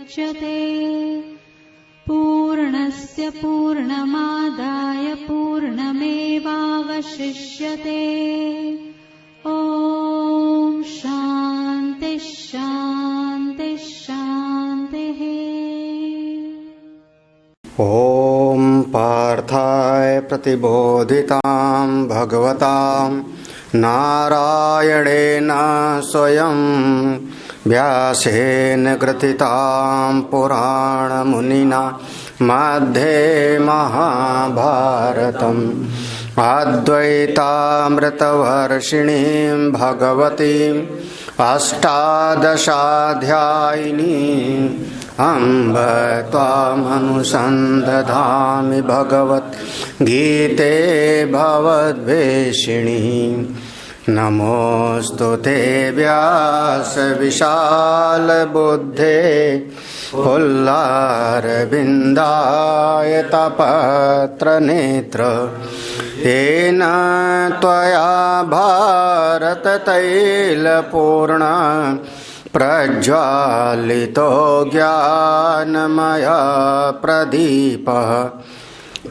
मुच्यते। पूर्णस्य पूर्णमादाय पूर्णमेवावशिष्यते। ॐ शान्ति शान्ति शान्तिः। ॐ पार्थाय प्रतिबोधितां भगवतां नारायणेन स्वयं व्यासेन ग्रथितां पुराणमुनिना मध्ये महाभारतम् अद्वैतामृतवर्षिणीं भगवतीम् अष्टादशाध्यायिनीम् अम्ब त्वामनुसन्दधामि भगवद्गीते भवद्वेषिणी। नमोऽस्तु ते व्यास विशालबुद्धे फुल्लारविन्दायतपत्रनेत्र। येन त्वया भारततैलपूर्ण प्रज्वालितो ज्ञानमय प्रदीपः।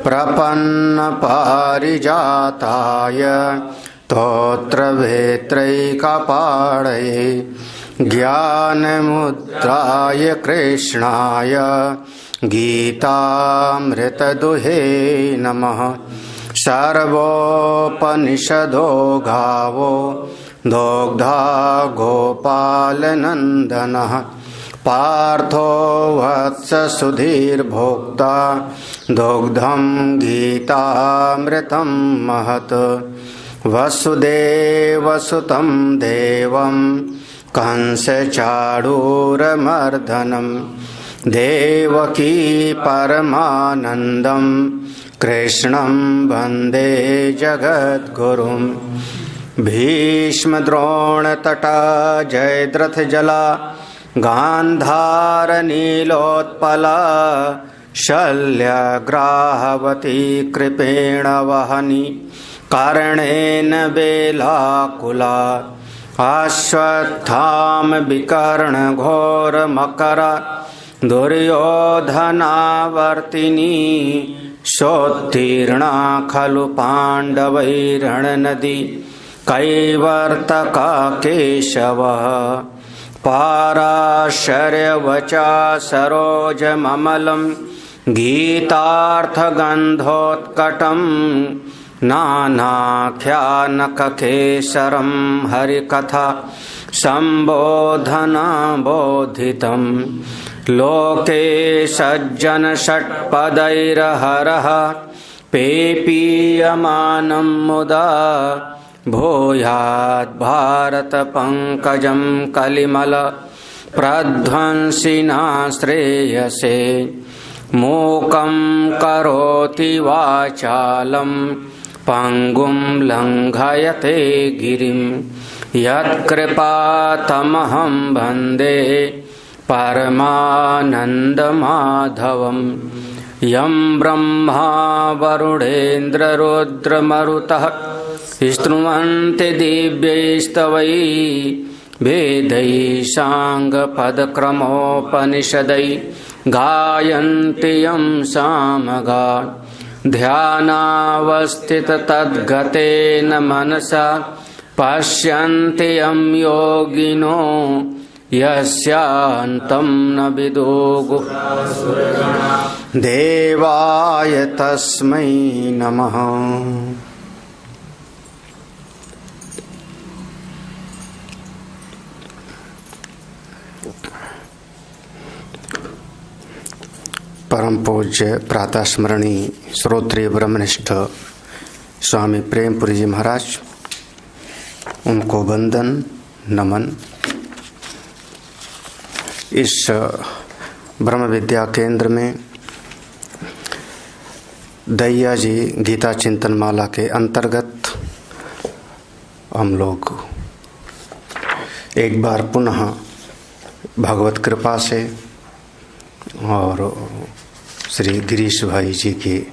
प्रपन्नपारिजाताय स्तोत्रवेत्रैकपाणये ज्ञानमुद्राय कृष्णाय गीतामृतदुहे नमः। सर्वोपनिषदो गावो दोग्धा गोपालनन्दनः। पार्थो वत्स सुधीर्भोक्ता दुग्धं गीतामृतं महत्। वसुदेवसुतं देवं कंसचाणूरमर्दनं। देवकी परमानन्दं कृष्णं वन्दे जगद्गुरुं। भीष्मद्रोणतटा जयद्रथजला गान्धारनीलोत्पला शल्यग्राहवती कृपेण वहनी। कर्णेन बेलाकुला अश्वत्थामविकर्णघोरमकरा दुर्योधनावर्तिनी। सोत्तीर्णा खलु पाण्डवैरणनदी कैवर्तका केशवः। पाराशर्यवचा सरोजममलं गीतार्थगन्धोत्कटं। नानाख्यानककेसरं हरिकथा सम्बोधनाबोधितं। लोके सज्जनषट्पदैर्हरः पेपीयमानं मुदा। भूयात् भारतपङ्कजं कलिमल प्रध्वंसिना श्रेयसे। मूकं करोति वाचालं पङ्गुं लङ्घयते गिरिं। यत्कृपातमहं वन्दे परमानन्दमाधवं। यं ब्रह्मा वरुणेन्द्ररुद्रमरुतः स्तुवन्ति दिव्यैस्तवैः। वेदैः साङ्गपदक्रमोपनिषदैः गायन्ति यं सामगान्। ध्यानावस्थिततद्गतेन मनसा पश्यन्ति यं योगिनो। यस्यान्तं न विदुः देवाय तस्मै नमः। परम पूज्य प्रातः स्मरणी श्रोत्रिय ब्रह्मनिष्ठ स्वामी प्रेमपुरी जी महाराज, उनको वंदन नमन। इस ब्रह्म विद्या केंद्र में दैया जी गीता चिंतन माला के अंतर्गत हम लोग एक बार पुनः भगवत कृपा से और श्री गिरीश भाई जी की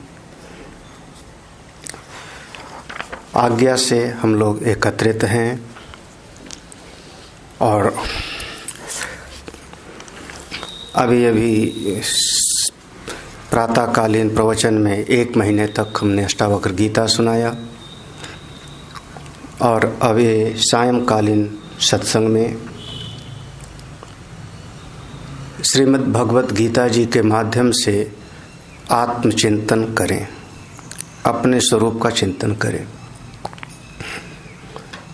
आज्ञा से हम लोग एकत्रित हैं और अभी प्रातःकालीन प्रवचन में 1 महीने तक हमने अष्टावक्र गीता सुनाया और अभी सायंकालीन सत्संग में श्रीमद् भगवत गीता जी के माध्यम से आत्मचिंतन करें, अपने स्वरूप का चिंतन करें।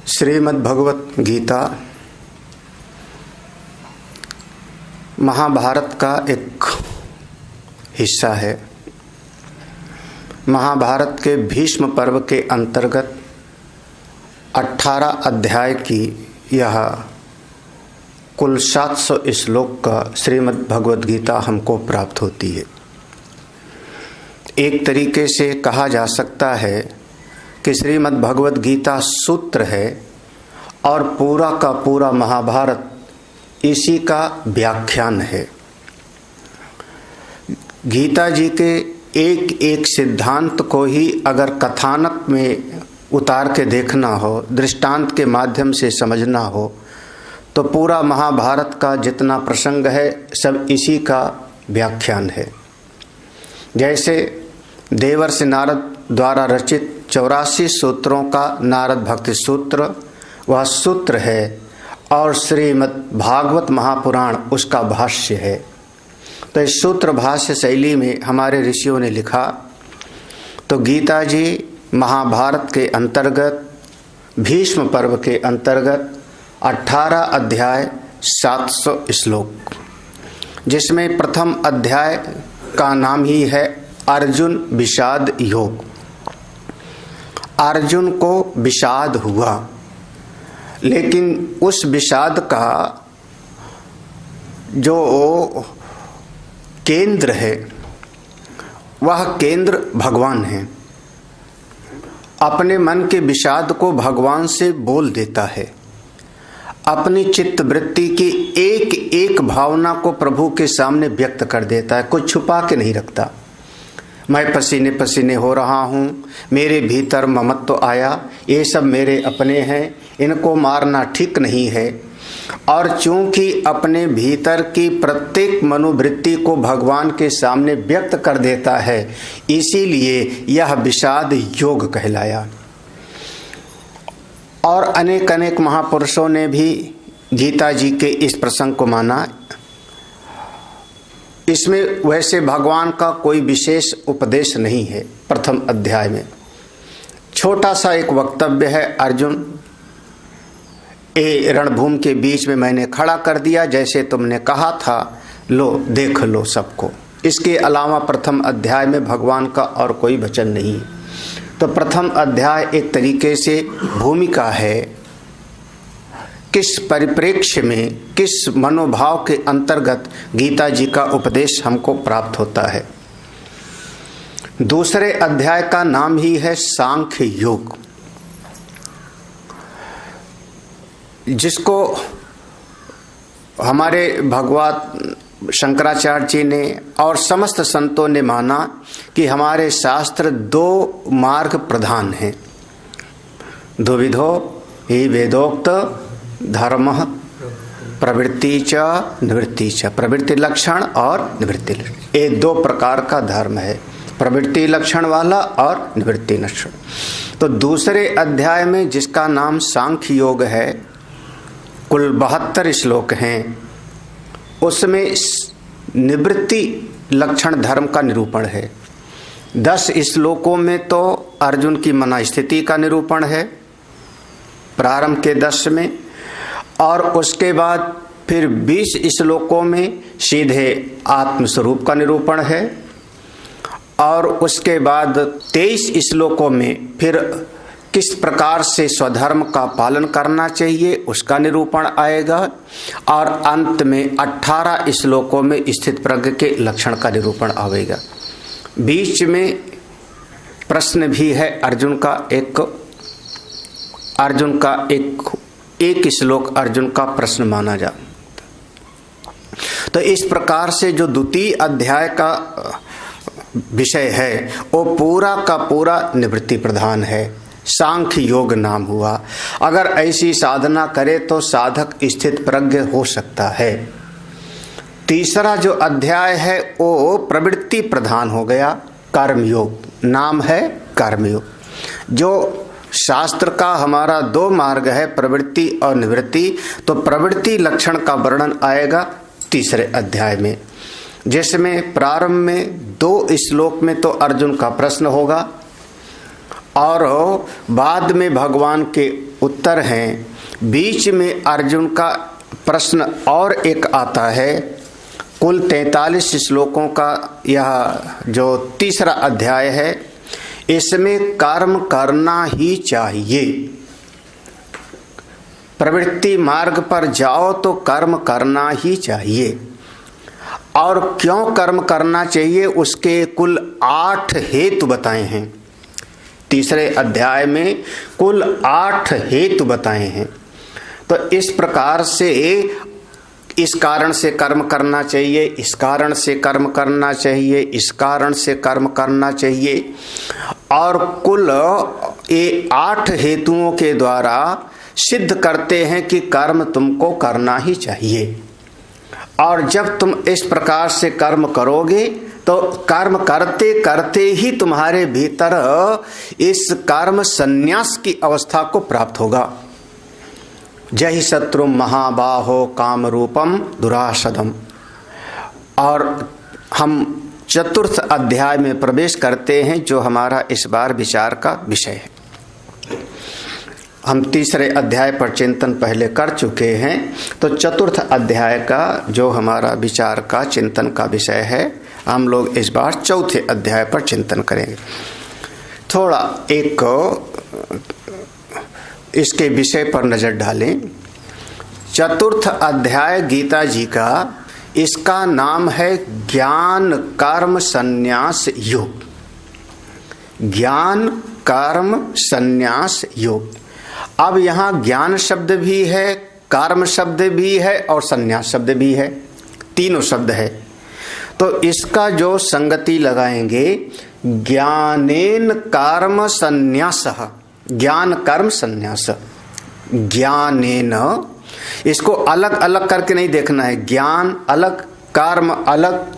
श्रीमद् भगवत गीता महाभारत का एक हिस्सा है। महाभारत के भीष्म पर्व के अंतर्गत 18 अध्याय की यह कुल 700 श्लोक का श्रीमद् भगवत गीता हमको प्राप्त होती है। एक तरीके से कहा जा सकता है कि श्रीमद् भगवत गीता सूत्र है और पूरा का पूरा महाभारत इसी का व्याख्यान है। गीता जी के एक एक सिद्धांत को ही अगर कथानक में उतार के देखना हो, दृष्टांत के माध्यम से समझना हो, तो पूरा महाभारत का जितना प्रसंग है सब इसी का व्याख्यान है। जैसे देवर्षि नारद द्वारा रचित 84 सूत्रों का नारद भक्ति सूत्र वह सूत्र है और श्रीमद् भागवत महापुराण उसका भाष्य है। तो इस सूत्र भाष्य शैली में हमारे ऋषियों ने लिखा तो गीता जी महाभारत के अंतर्गत भीष्म पर्व के अंतर्गत 18 अध्याय 700 श्लोक, जिसमें प्रथम अध्याय का नाम ही है अर्जुन विषाद योग। अर्जुन को विषाद हुआ, लेकिन उस विषाद का जो केंद्र है वह केंद्र भगवान है। अपने मन के विषाद को भगवान से बोल देता है। अपनी चित्त वृत्ति की एक एक भावना को प्रभु के सामने व्यक्त कर देता है, कुछ छुपा के नहीं रखता। मैं पसीने पसीने हो रहा हूँ, मेरे भीतर ममत्व आया, ये सब मेरे अपने हैं, इनको मारना ठीक नहीं है। और चूंकि अपने भीतर की प्रत्येक मनोवृत्ति को भगवान के सामने व्यक्त कर देता है, इसीलिए यह विषाद योग कहलाया। और अनेक अनेक महापुरुषों ने भी गीता जी के इस प्रसंग को माना। इसमें वैसे भगवान का कोई विशेष उपदेश नहीं है। प्रथम अध्याय में छोटा सा एक वक्तव्य है, अर्जुन ए रणभूमि के बीच में मैंने खड़ा कर दिया, जैसे तुमने कहा था, लो देख लो सबको। इसके अलावा प्रथम अध्याय में भगवान का और कोई वचन नहीं। तो प्रथम अध्याय एक तरीके से भूमिका है, किस परिप्रेक्ष्य में, किस मनोभाव के अंतर्गत गीता जी का उपदेश हमको प्राप्त होता है। दूसरे अध्याय का नाम ही है सांख्य योग, जिसको हमारे भगवान शंकराचार्य जी ने और समस्त संतों ने माना कि हमारे शास्त्र 2 मार्ग प्रधान हैं। द्विविधो ही वेदोक्त धर्म प्रवृत्ति च निवृत्ति च, प्रवृत्ति लक्षण और निवृत्ति लक्षण, ये 2 प्रकार का धर्म है, प्रवृत्ति लक्षण वाला और निवृत्ति लक्षण। तो दूसरे अध्याय में जिसका नाम सांख्य योग है, कुल 72 श्लोक हैं, उसमें निवृत्ति लक्षण धर्म का निरूपण है। 10 श्लोकों में तो अर्जुन की मना स्थिति का निरूपण है प्रारंभ के 10 में, और उसके बाद फिर 20 श्लोकों में सीधे आत्मस्वरूप का निरूपण है, और उसके बाद 23 श्लोकों में फिर किस प्रकार से स्वधर्म का पालन करना चाहिए उसका निरूपण आएगा, और अंत में 18 श्लोकों में स्थित प्रज्ञ के लक्षण का निरूपण आएगा। बीच में प्रश्न भी है अर्जुन का एक श्लोक अर्जुन का प्रश्न माना जा। तो इस प्रकार से जो द्वितीय अध्याय का विषय है वो पूरा का पूरा निवृत्ति प्रधान है, सांख्य योग नाम हुआ। अगर ऐसी साधना करे तो साधक स्थित प्रज्ञ हो सकता है। तीसरा जो अध्याय है वो प्रवृत्ति प्रधान हो गया, कर्मयोग, नाम है कर्मयोग। जो शास्त्र का हमारा दो मार्ग है, प्रवृत्ति और निवृत्ति, तो प्रवृत्ति लक्षण का वर्णन आएगा तीसरे अध्याय में, जिसमें प्रारंभ में 2 श्लोक में तो अर्जुन का प्रश्न होगा और बाद में भगवान के उत्तर हैं। बीच में अर्जुन का प्रश्न और एक आता है। कुल 43 श्लोकों का यह जो तीसरा अध्याय है, इसमें कर्म करना ही चाहिए। प्रवृत्ति मार्ग पर जाओ तो कर्म करना ही चाहिए। और क्यों कर्म करना चाहिए, उसके कुल 8 हेतु बताए हैं। तीसरे अध्याय में कुल 8 हेतु बताए हैं। तो इस प्रकार से इस कारण से कर्म करना चाहिए, इस कारण से कर्म करना चाहिए, इस कारण से कर्म करना चाहिए, और कुल ये 8 हेतुओं के द्वारा सिद्ध करते हैं कि कर्म तुमको करना ही चाहिए। और जब तुम इस प्रकार से कर्म करोगे तो कर्म करते करते ही तुम्हारे भीतर इस कर्म संन्यास की अवस्था को प्राप्त होगा। जहि शत्रु महाबाहो काम रूपम दुरासदम। और हम चतुर्थ अध्याय में प्रवेश करते हैं, जो हमारा इस बार विचार का विषय है। हम तीसरे अध्याय पर चिंतन पहले कर चुके हैं, तो चतुर्थ अध्याय का जो हमारा विचार का चिंतन का विषय है, हम लोग इस बार चौथे अध्याय पर चिंतन करेंगे। थोड़ा एक इसके विषय पर नजर डालें। चतुर्थ अध्याय गीता जी का, इसका नाम है ज्ञान कर्म संन्यास योग। ज्ञान कर्म संन्यास योग। अब यहाँ ज्ञान शब्द भी है, कर्म शब्द भी है और संन्यास शब्द भी है, तीनों शब्द है। तो इसका जो संगति लगाएंगे, ज्ञानेन कर्म संन्यासः, ज्ञान कर्म संन्यास। ज्ञानेन, इसको अलग अलग करके नहीं देखना है, ज्ञान अलग, कर्म अलग,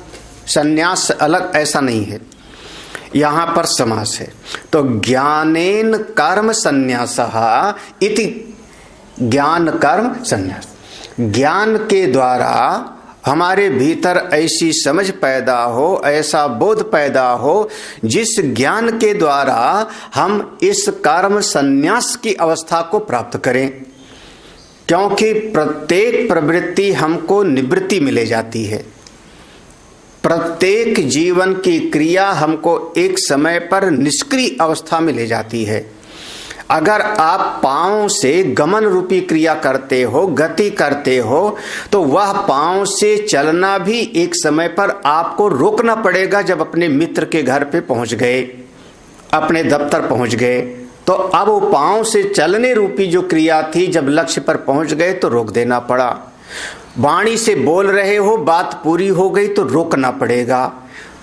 संन्यास अलग, ऐसा नहीं है, यहाँ पर समास है। तो ज्ञानेन कर्म संन्यासः इति, ज्ञान कर्म संन्यास। ज्ञान के द्वारा हमारे भीतर ऐसी समझ पैदा हो, ऐसा बोध पैदा हो, जिस ज्ञान के द्वारा हम इस कर्म संन्यास की अवस्था को प्राप्त करें। क्योंकि प्रत्येक प्रवृत्ति हमको निवृत्ति मिले जाती है। प्रत्येक जीवन की क्रिया हमको एक समय पर निष्क्रिय अवस्था में ले जाती है। अगर आप पांव से गमन रूपी क्रिया करते हो, गति करते हो, तो वह पांव से चलना भी एक समय पर आपको रोकना पड़ेगा। जब अपने मित्र के घर पे पहुंच गए, अपने दफ्तर पहुंच गए, तो अब वो पांव से चलने रूपी जो क्रिया थी, जब लक्ष्य पर पहुंच गए तो रोक देना पड़ा। वाणी से बोल रहे हो, बात पूरी हो गई तो रोकना पड़ेगा।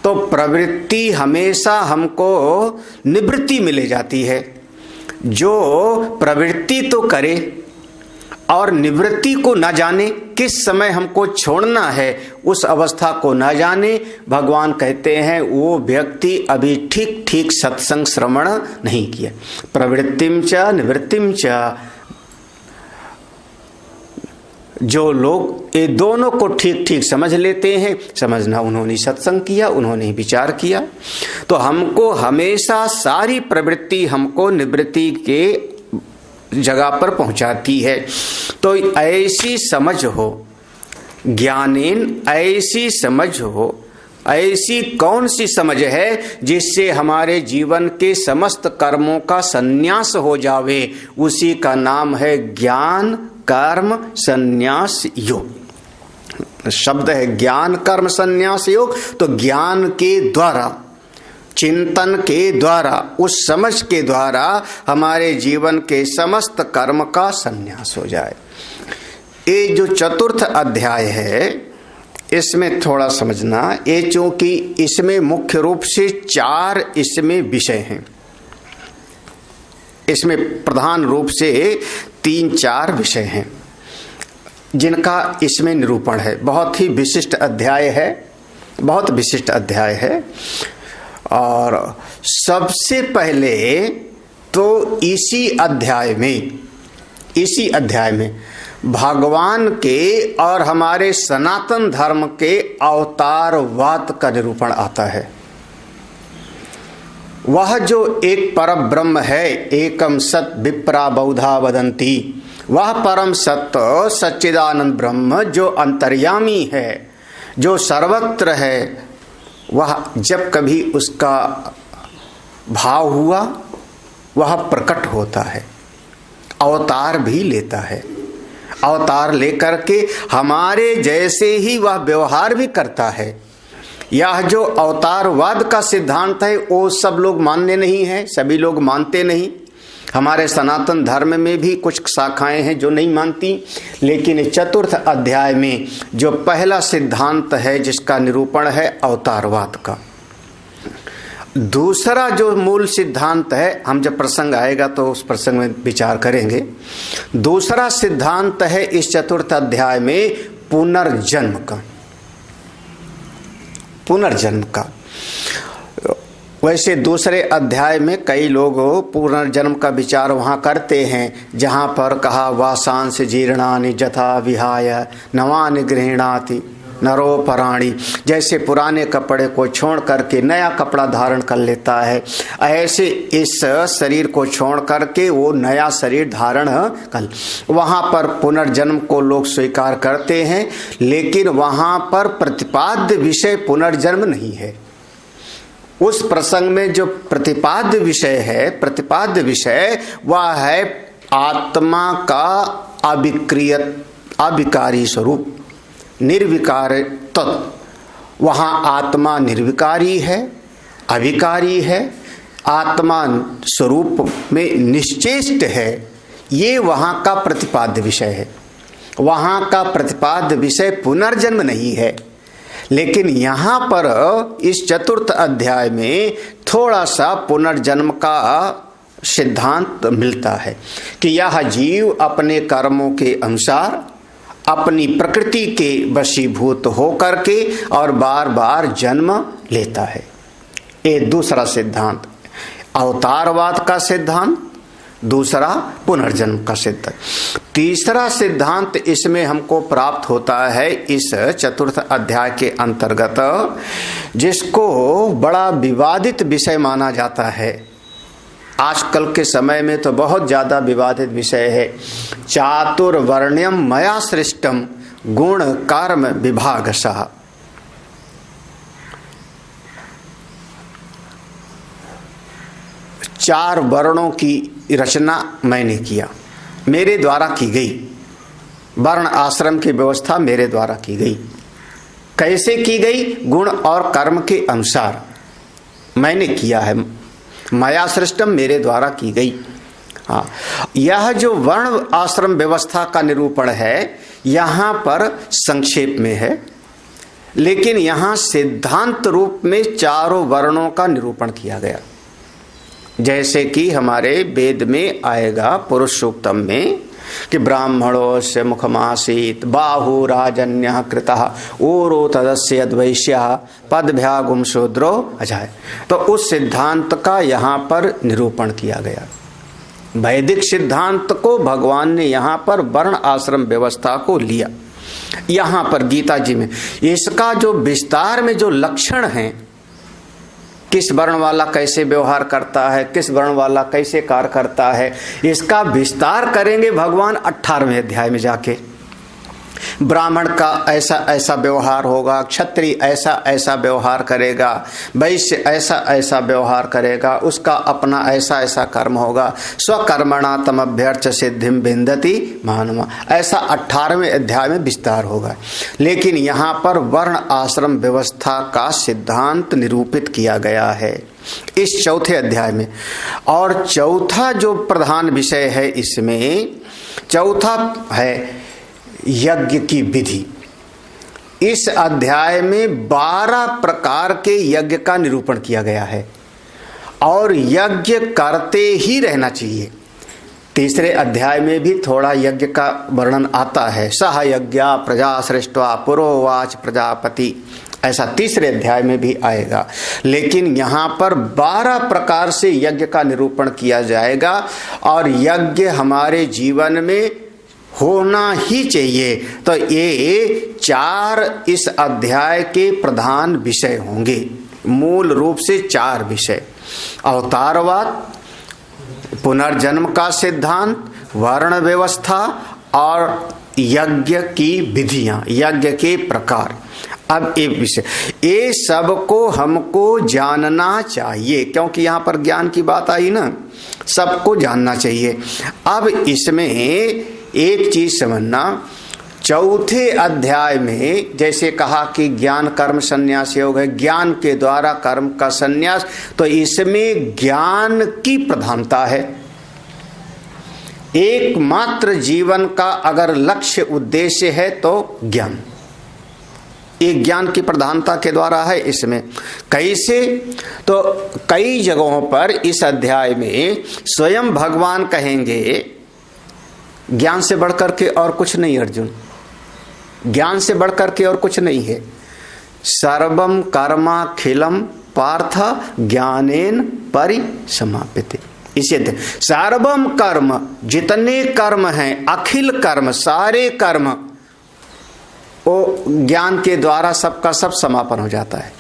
तो प्रवृत्ति हमेशा हमको निवृत्ति मिले जाती है। जो प्रवृत्ति तो करे और निवृत्ति को न जाने, किस समय हमको छोड़ना है उस अवस्था को न जाने, भगवान कहते हैं वो व्यक्ति अभी ठीक ठीक सत्संग श्रवण नहीं किया। प्रवृत्तिम च निवृत्तिम च, जो लोग ये दोनों को ठीक ठीक समझ लेते हैं, समझना उन्होंने सत्संग किया, उन्होंने विचार किया। तो हमको हमेशा सारी प्रवृत्ति हमको निवृत्ति के जगह पर पहुंचाती है। तो ऐसी समझ हो, ज्ञानेन ऐसी समझ हो, ऐसी कौन सी समझ है जिससे हमारे जीवन के समस्त कर्मों का संन्यास हो जावे, उसी का नाम है ज्ञान कर्म संन्यास योग। शब्द है ज्ञान कर्म संन्यास योग। तो ज्ञान के द्वारा, चिंतन के द्वारा, उस समझ के द्वारा हमारे जीवन के समस्त कर्म का संन्यास हो जाए। ये जो चतुर्थ अध्याय है, इसमें थोड़ा समझना, ये चूंकि इसमें मुख्य रूप से 4 इसमें विषय हैं, इसमें प्रधान रूप से 3-4 विषय हैं। जिनका इसमें निरूपण है। बहुत ही विशिष्ट अध्याय है, बहुत विशिष्ट अध्याय है। और सबसे पहले तो इसी अध्याय में भगवान के और हमारे सनातन धर्म के अवतारवाद का निरूपण आता है। वह जो एक परम ब्रह्म है, एकम सत विप्रा बहुधा वदंती, वह परम सत्य सच्चिदानंद ब्रह्म जो अंतर्यामी है, जो सर्वत्र है, वह जब कभी उसका भाव हुआ वह प्रकट होता है, अवतार भी लेता है। अवतार लेकर के हमारे जैसे ही वह व्यवहार भी करता है। यह जो अवतारवाद का सिद्धांत है वो सब लोग मानने नहीं है, सभी लोग मानते नहीं। हमारे सनातन धर्म में भी कुछ शाखाएं हैं जो नहीं मानती, लेकिन चतुर्थ अध्याय में जो पहला सिद्धांत है जिसका निरूपण है अवतारवाद का। दूसरा जो मूल सिद्धांत है, हम जब प्रसंग आएगा तो उस प्रसंग में विचार करेंगे। दूसरा सिद्धांत है इस चतुर्थ अध्याय में पुनर्जन्म का। वैसे दूसरे अध्याय में कई लोग पुनर्जन्म का विचार वहाँ करते हैं, जहाँ पर कहा वासांस जीर्णानि जथा विहाय नवानि गृह्णाति नरोपराणी, जैसे पुराने कपड़े को छोड़ करके नया कपड़ा धारण कर लेता है, ऐसे इस शरीर को छोड़ करके वो नया शरीर धारण कर। वहाँ पर पुनर्जन्म को लोग स्वीकार करते हैं, लेकिन वहाँ पर प्रतिपाद्य विषय पुनर्जन्म नहीं है। उस प्रसंग में जो प्रतिपाद्य विषय वह है आत्मा का अविकारी स्वरूप, निर्विकार तत्व। वहाँ आत्मा निर्विकारी है, अविकारी है, आत्मा स्वरूप में निश्चेष्ट है, ये वहाँ का प्रतिपाद्य विषय है। वहाँ का प्रतिपाद्य विषय पुनर्जन्म नहीं है। लेकिन यहाँ पर इस चतुर्थ अध्याय में थोड़ा सा पुनर्जन्म का सिद्धांत मिलता है कि यह जीव अपने कर्मों के अनुसार अपनी प्रकृति के वशीभूत होकर के और बार बार जन्म लेता है। ये दूसरा सिद्धांत अवतारवाद का सिद्धांत, दूसरा पुनर्जन्म का सिद्धांत। तीसरा सिद्धांत इसमें हमको प्राप्त होता है इस चतुर्थ अध्याय के अंतर्गत, जिसको बड़ा विवादित विषय माना जाता है। आजकल के समय में तो बहुत ज्यादा विवादित विषय है। चातुर्वर्ण्यम मया सृष्टम गुण कर्म विभागशः। चार वर्णों की रचना मैंने किया, मेरे द्वारा की गई। वर्ण आश्रम की व्यवस्था मेरे द्वारा की गई। कैसे की गई? गुण और कर्म के अनुसार मैंने किया है। माया सृष्टम मेरे द्वारा की गई। हाँ, यह जो वर्ण आश्रम व्यवस्था का निरूपण है यहाँ पर संक्षेप में है, लेकिन यहाँ सिद्धांत रूप में चारों वर्णों का निरूपण किया गया। जैसे कि हमारे वेद में आएगा पुरुष सूक्तम में कि ब्राह्मणो से मुखमासीत बाहु राजन्य कृतः ओरो तदस्य अद्वैश्यः पदभ्यागुम शूद्रो अजाय। तो उस सिद्धांत का यहाँ पर निरूपण किया गया। वैदिक सिद्धांत को भगवान ने यहाँ पर वर्ण आश्रम व्यवस्था को लिया। यहाँ पर गीता जी में इसका जो विस्तार में जो लक्षण हैं, किस वर्ण वाला कैसे व्यवहार करता है, किस वर्ण वाला कैसे कार्य करता है, इसका विस्तार करेंगे भगवान 18वें अध्याय में जाके। ब्राह्मण का ऐसा ऐसा व्यवहार होगा, क्षत्रिय ऐसा ऐसा व्यवहार करेगा, वैश्य ऐसा ऐसा व्यवहार करेगा, उसका अपना ऐसा ऐसा कर्म होगा। स्वकर्मणा तमभ्यर्च सिद्धिम विन्दति मानव, ऐसा 18वें अध्याय में विस्तार होगा। लेकिन यहाँ पर वर्ण आश्रम व्यवस्था का सिद्धांत निरूपित किया गया है इस चौथे अध्याय में। और चौथा जो प्रधान विषय है इसमें, चौथा है यज्ञ की विधि। इस अध्याय में 12 प्रकार के यज्ञ का निरूपण किया गया है और यज्ञ करते ही रहना चाहिए। तीसरे अध्याय में भी थोड़ा यज्ञ का वर्णन आता है। सह यज्ञा प्रजा सृष्ट्वा पुरोवाच प्रजापति, ऐसा तीसरे अध्याय में भी आएगा। लेकिन यहाँ पर 12 प्रकार से यज्ञ का निरूपण किया जाएगा और यज्ञ हमारे जीवन में होना ही चाहिए। तो ये 4 इस अध्याय के प्रधान विषय होंगे, मूल रूप से 4 विषय। अवतारवाद, पुनर्जन्म का सिद्धांत, वर्ण व्यवस्था और यज्ञ की विधियां, यज्ञ के प्रकार। अब एक विषय, ये सबको हमको जानना चाहिए, क्योंकि यहाँ पर ज्ञान की बात आई ना, सबको जानना चाहिए। अब इसमें एक चीज समझना, चौथे अध्याय में जैसे कहा कि ज्ञान कर्म संन्यास योग है, ज्ञान के द्वारा कर्म का संन्यास, तो इसमें ज्ञान की प्रधानता है। एकमात्र जीवन का अगर लक्ष्य उद्देश्य है तो ज्ञान, एक ज्ञान की प्रधानता के द्वारा है। इसमें कैसे, तो कई जगहों पर इस अध्याय में स्वयं भगवान कहेंगे ज्ञान से बढ़कर के और कुछ नहीं अर्जुन, ज्ञान से बढ़कर के और कुछ नहीं है। सर्वम कर्माखिलम पार्थ ज्ञानेन परिसमाप्यते। इसे सर्वम कर्म, जितने कर्म हैं, अखिल कर्म, सारे कर्म, वो ज्ञान के द्वारा सबका सब समापन हो जाता है,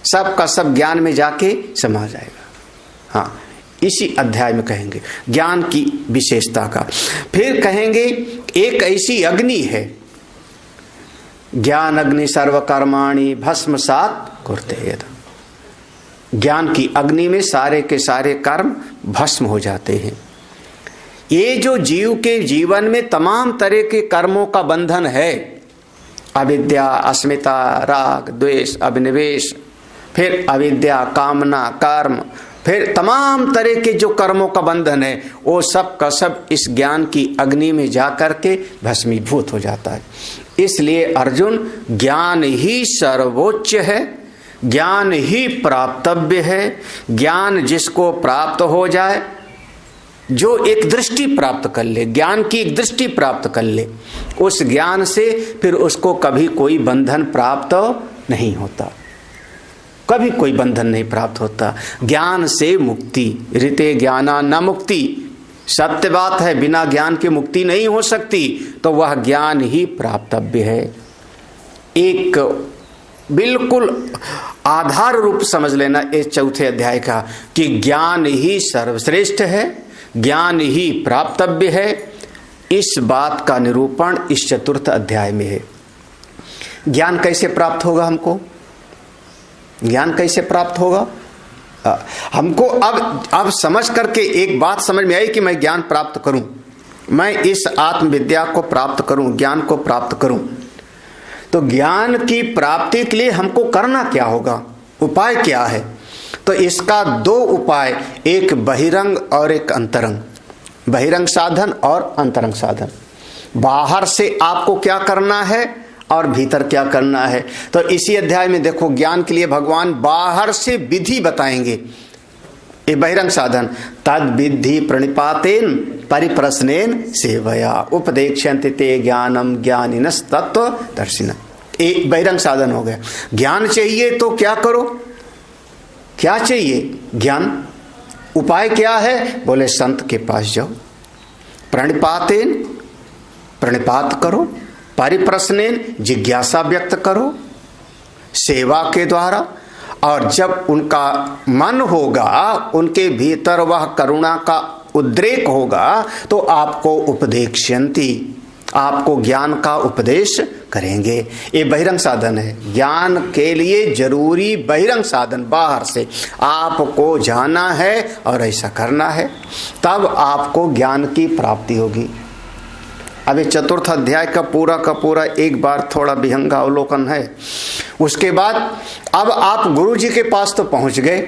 सबका सब ज्ञान में जाके समा जाएगा। हाँ, इसी अध्याय में कहेंगे ज्ञान की विशेषता का। फिर कहेंगे एक ऐसी अग्नि है, ज्ञान अग्नि सर्वकर्माणि भस्मसात् कुरुते। ज्ञान की अग्नि में सारे के सारे कर्म भस्म हो जाते हैं। ये जो जीव के जीवन में तमाम तरह के कर्मों का बंधन है, अविद्या, अस्मिता, राग, द्वेष, अभिनिवेश, फिर अविद्या, कामना, कर्म, फिर तमाम तरह के जो कर्मों का बंधन है, वो सब का सब इस ज्ञान की अग्नि में जाकर के भस्मीभूत हो जाता है। इसलिए अर्जुन, ज्ञान ही सर्वोच्च है, ज्ञान ही प्राप्तव्य है। ज्ञान जिसको प्राप्त हो जाए, जो एक दृष्टि प्राप्त कर ले, ज्ञान की एक दृष्टि प्राप्त कर ले, उस ज्ञान से फिर उसको कभी कोई बंधन प्राप्त नहीं होता, कभी कोई बंधन नहीं प्राप्त होता। ज्ञान से मुक्ति, ऋते ज्ञाना न मुक्ति, सत्य बात है, बिना ज्ञान की मुक्ति नहीं हो सकती, तो वह ज्ञान ही प्राप्तव्य है। एक बिल्कुल आधार रूप समझ लेना इस चौथे अध्याय का कि ज्ञान ही सर्वश्रेष्ठ है, ज्ञान ही प्राप्तव्य है। इस बात का निरूपण इस चतुर्थ अध्याय में है। ज्ञान कैसे प्राप्त होगा हमको, ज्ञान कैसे प्राप्त होगा हमको? अब समझ करके एक बात समझ में आई कि मैं ज्ञान प्राप्त करूं, मैं इस आत्मविद्या को प्राप्त करूं, ज्ञान को प्राप्त करूं, तो ज्ञान की प्राप्ति के लिए हमको करना क्या होगा, उपाय क्या है? तो इसका 2 उपाय, एक बहिरंग और एक अंतरंग, बहिरंग साधन और अंतरंग साधन। बाहर से आपको क्या करना है और भीतर क्या करना है। तो इसी अध्याय में देखो, ज्ञान के लिए भगवान बाहर से विधि बताएंगे। ये बहिरंग साधन, तद विधि प्रणिपातेन परिप्रश्नेन सेवया उपदेक्षन्ते ते ज्ञानम ज्ञानिनस् तत्व दर्शिन। एक बहिरंग साधन हो गया। ज्ञान चाहिए तो क्या करो, क्या चाहिए? ज्ञान। उपाय क्या है? बोले संत के पास जाओ, प्रणिपातेन, प्रणिपात करो, परिप्रश्नेन, जिज्ञासा व्यक्त करो, सेवा के द्वारा, और जब उनका मन होगा, उनके भीतर वह करुणा का उद्रेक होगा, तो आपको उपदेक्षन्ति, आपको ज्ञान का उपदेश करेंगे। ये बहिरंग साधन है। ज्ञान के लिए जरूरी बहिरंग साधन, बाहर से आपको जाना है और ऐसा करना है, तब आपको ज्ञान की प्राप्ति होगी। अभी चतुर्थ अध्याय का पूरा एक बार थोड़ा विहंगा अवलोकन है। उसके बाद अब आप गुरु जी के पास तो पहुंच गए,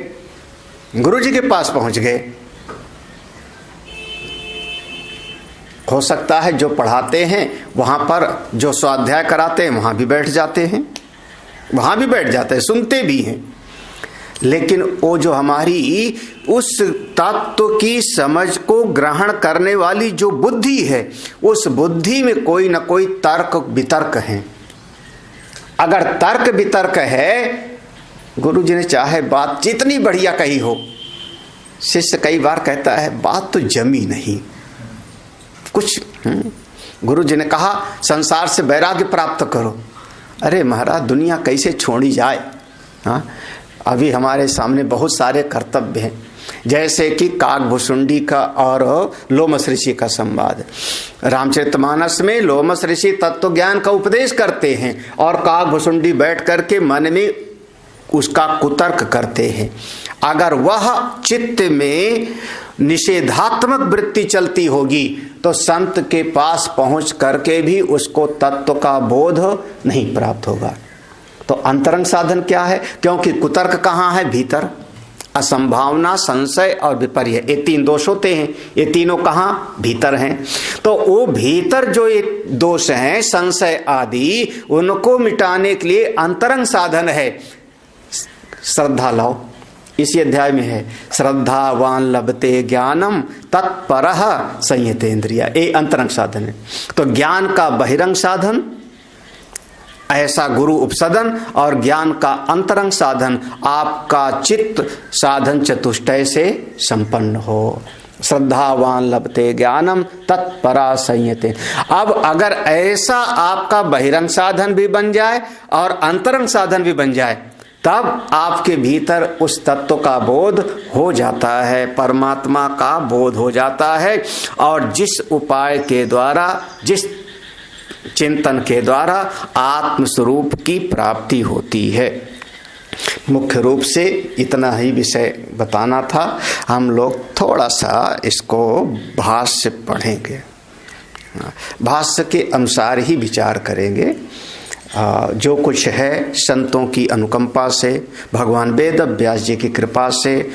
गुरु जी के पास पहुंच गए। हो सकता है जो पढ़ाते हैं वहां पर, जो स्वाध्याय कराते हैं वहां भी बैठ जाते हैं, वहां भी बैठ जाते हैं, सुनते भी हैं। लेकिन वो जो हमारी उस तत्व की समझ को ग्रहण करने वाली जो बुद्धि है, उस बुद्धि में कोई न कोई तर्क वितर्क है। अगर तर्क वितर्क है, गुरु जी ने चाहे बात जितनी बढ़िया कही हो, शिष्य कई बार कहता है बात तो जमी नहीं कुछ। गुरु जी ने कहा संसार से वैराग्य प्राप्त करो। अरे महाराज, दुनिया कैसे छोड़ी जाए। हाँ, अभी हमारे सामने बहुत सारे कर्तव्य हैं, जैसे कि काकभुसुंडी का और लोमस ऋषि का संवाद। रामचरितमानस में लोमस ऋषि तत्व ज्ञान का उपदेश करते हैं और काकभुसुंडी बैठ करके मन में उसका कुतर्क करते हैं। अगर वह चित्त में निषेधात्मक वृत्ति चलती होगी तो संत के पास पहुंच करके भी उसको तत्व का बोध नहीं प्राप्त होगा। तो अंतरंग साधन क्या है? क्योंकि कुतर्क कहाँ है? भीतर। असंभावना, संशय और विपर्य, ये तीन दोष होते हैं। ये तीनों कहाँ? भीतर हैं। तो वो भीतर जो ये दोष हैं, संशय आदि, उनको मिटाने के लिए अंतरंग साधन है श्रद्धा लाओ। इसी अध्याय में है, श्रद्धावान लभते ज्ञानम तत्परः संयतेन्द्रिया। ये अंतरंग साधन है। तो ज्ञान का बहिरंग साधन ऐसा गुरु उपसदन, और ज्ञान का अंतरंग साधन आपका चित्त साधन चतुष्टय से संपन्न हो। श्रद्धावान लभते ज्ञानम तत्परा संयते। अब अगर ऐसा आपका बहिरंग साधन भी बन जाए और अंतरंग साधन भी बन जाए, तब आपके भीतर उस तत्व का बोध हो जाता है, परमात्मा का बोध हो जाता है। और जिस उपाय के द्वारा, जिस चिंतन के द्वारा आत्म स्वरूप की प्राप्ति होती है। मुख्य रूप से इतना ही विषय बताना था। हम लोग थोड़ा सा इसको भाष्य पढ़ेंगे, भाष्य के अनुसार ही विचार करेंगे। जो कुछ है संतों की अनुकंपा से, भगवान वेद व्यास जी की कृपा से,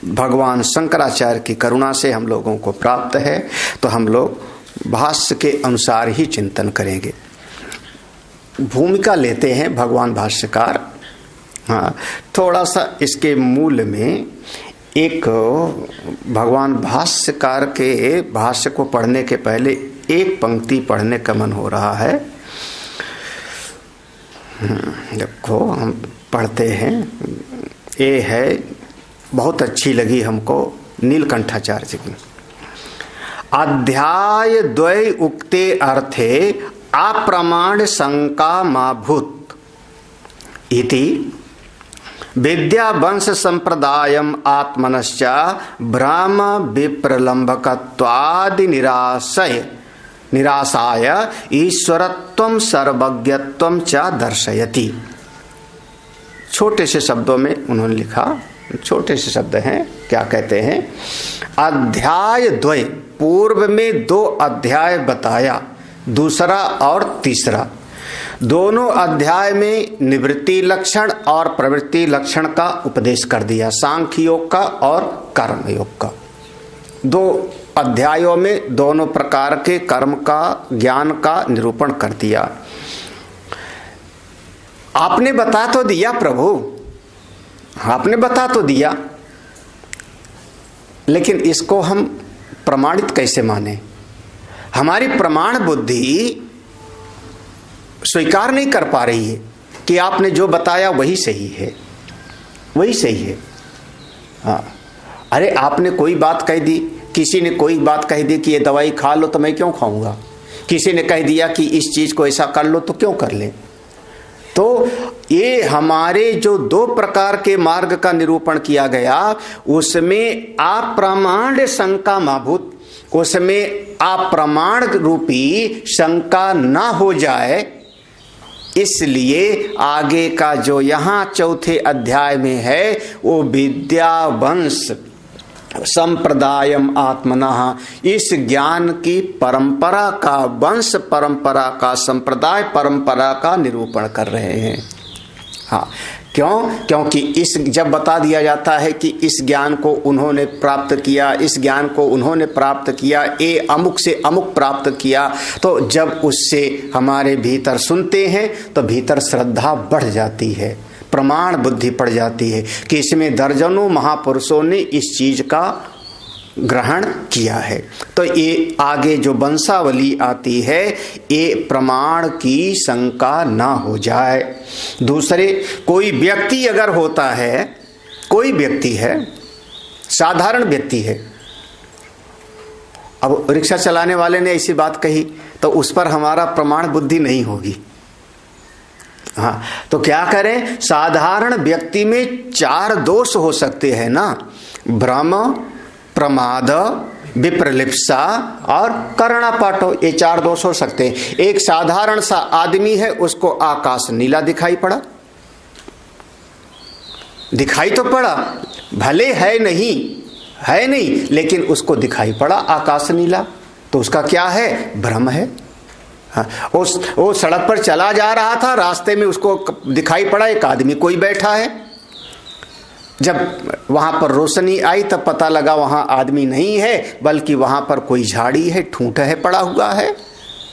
भगवान शंकराचार्य की करुणा से हम लोगों को प्राप्त है। तो हम लोग भाष्य के अनुसार ही चिंतन करेंगे। भूमिका लेते हैं भगवान भाष्यकार। हाँ, थोड़ा सा इसके मूल में एक भगवान भाष्यकार के भाष्य को पढ़ने के पहले एक पंक्ति पढ़ने का मन हो रहा है। देखो, हम पढ़ते हैं। ये है, बहुत अच्छी लगी हमको, नीलकंठाचार्य की। अध्याय द्वय उक्ते अर्थे अप्रमाण शंका मा भूत इति विद्या वंश संप्रदायम आत्मनश्चा भ्रम विप्रलंबकत्वादि निराशाय ईश्वरत्वं सर्वज्ञत्वं च दर्शयति। छोटे से शब्दों में उन्होंने लिखा, छोटे से शब्द हैं। क्या कहते हैं? अध्याय द्वय, पूर्व में 2 अध्याय बताया, दूसरा और तीसरा। दोनों अध्याय में निवृत्ति लक्षण और प्रवृत्ति लक्षण का उपदेश कर दिया, सांख्य योग का और कर्म योग का। 2 अध्यायों में दोनों प्रकार के कर्म का, ज्ञान का निरूपण कर दिया। आपने बता तो दिया प्रभु, आपने बता तो दिया, लेकिन इसको हम प्रमाणित कैसे माने? हमारी प्रमाण बुद्धि स्वीकार नहीं कर पा रही है कि आपने जो बताया वही सही है, वही सही है। हाँ, अरे आपने कोई बात कह दी, किसी ने कोई बात कह दी कि ये दवाई खा लो, तो मैं क्यों खाऊंगा? किसी ने कह दिया कि इस चीज को ऐसा कर लो, तो क्यों कर ले? तो ये हमारे जो 2 प्रकार के मार्ग का निरूपण किया गया, उसमें अप्रमाण शंका माभूत, उसमें अप्रमाण रूपी शंका ना हो जाए, इसलिए आगे का जो यहाँ 4थे अध्याय में है, वो विद्या वंश संप्रदायम आत्मनः, इस ज्ञान की परंपरा का, वंश परंपरा का, संप्रदाय परंपरा का निरूपण कर रहे हैं। हाँ, क्यों? क्योंकि इस जब बता दिया जाता है कि इस ज्ञान को उन्होंने प्राप्त किया, इस ज्ञान को उन्होंने प्राप्त किया, ये अमुक से अमुक प्राप्त किया, तो जब उससे हमारे भीतर सुनते हैं तो भीतर श्रद्धा बढ़ जाती है, प्रमाण बुद्धि पड़ जाती है कि इसमें दर्जनों महापुरुषों ने इस चीज का ग्रहण किया है। तो ये आगे जो वंशावली आती है ये प्रमाण की शंका ना हो जाए। दूसरे, कोई व्यक्ति अगर होता है, कोई व्यक्ति है, साधारण व्यक्ति है, अब रिक्शा चलाने वाले ने ऐसी बात कही तो उस पर हमारा प्रमाण बुद्धि नहीं होगी। हाँ, तो क्या करें, साधारण व्यक्ति में 4 दोष हो सकते हैं ना, भ्रम, प्रमाद, विप्रलिप्सा और कर्णापाठो, ये 4 दोष हो सकते हैं। एक साधारण सा आदमी है, उसको आकाश नीला दिखाई पड़ा, दिखाई तो पड़ा, भले है नहीं, लेकिन उसको दिखाई पड़ा आकाश नीला, तो उसका क्या है, भ्रम है। हाँ, वो सड़क पर चला जा रहा था, रास्ते में उसको दिखाई पड़ा एक आदमी कोई बैठा है। जब वहां पर रोशनी आई तब पता लगा वहां आदमी नहीं है, बल्कि वहां पर कोई झाड़ी है, ठूंठ है, पड़ा हुआ है,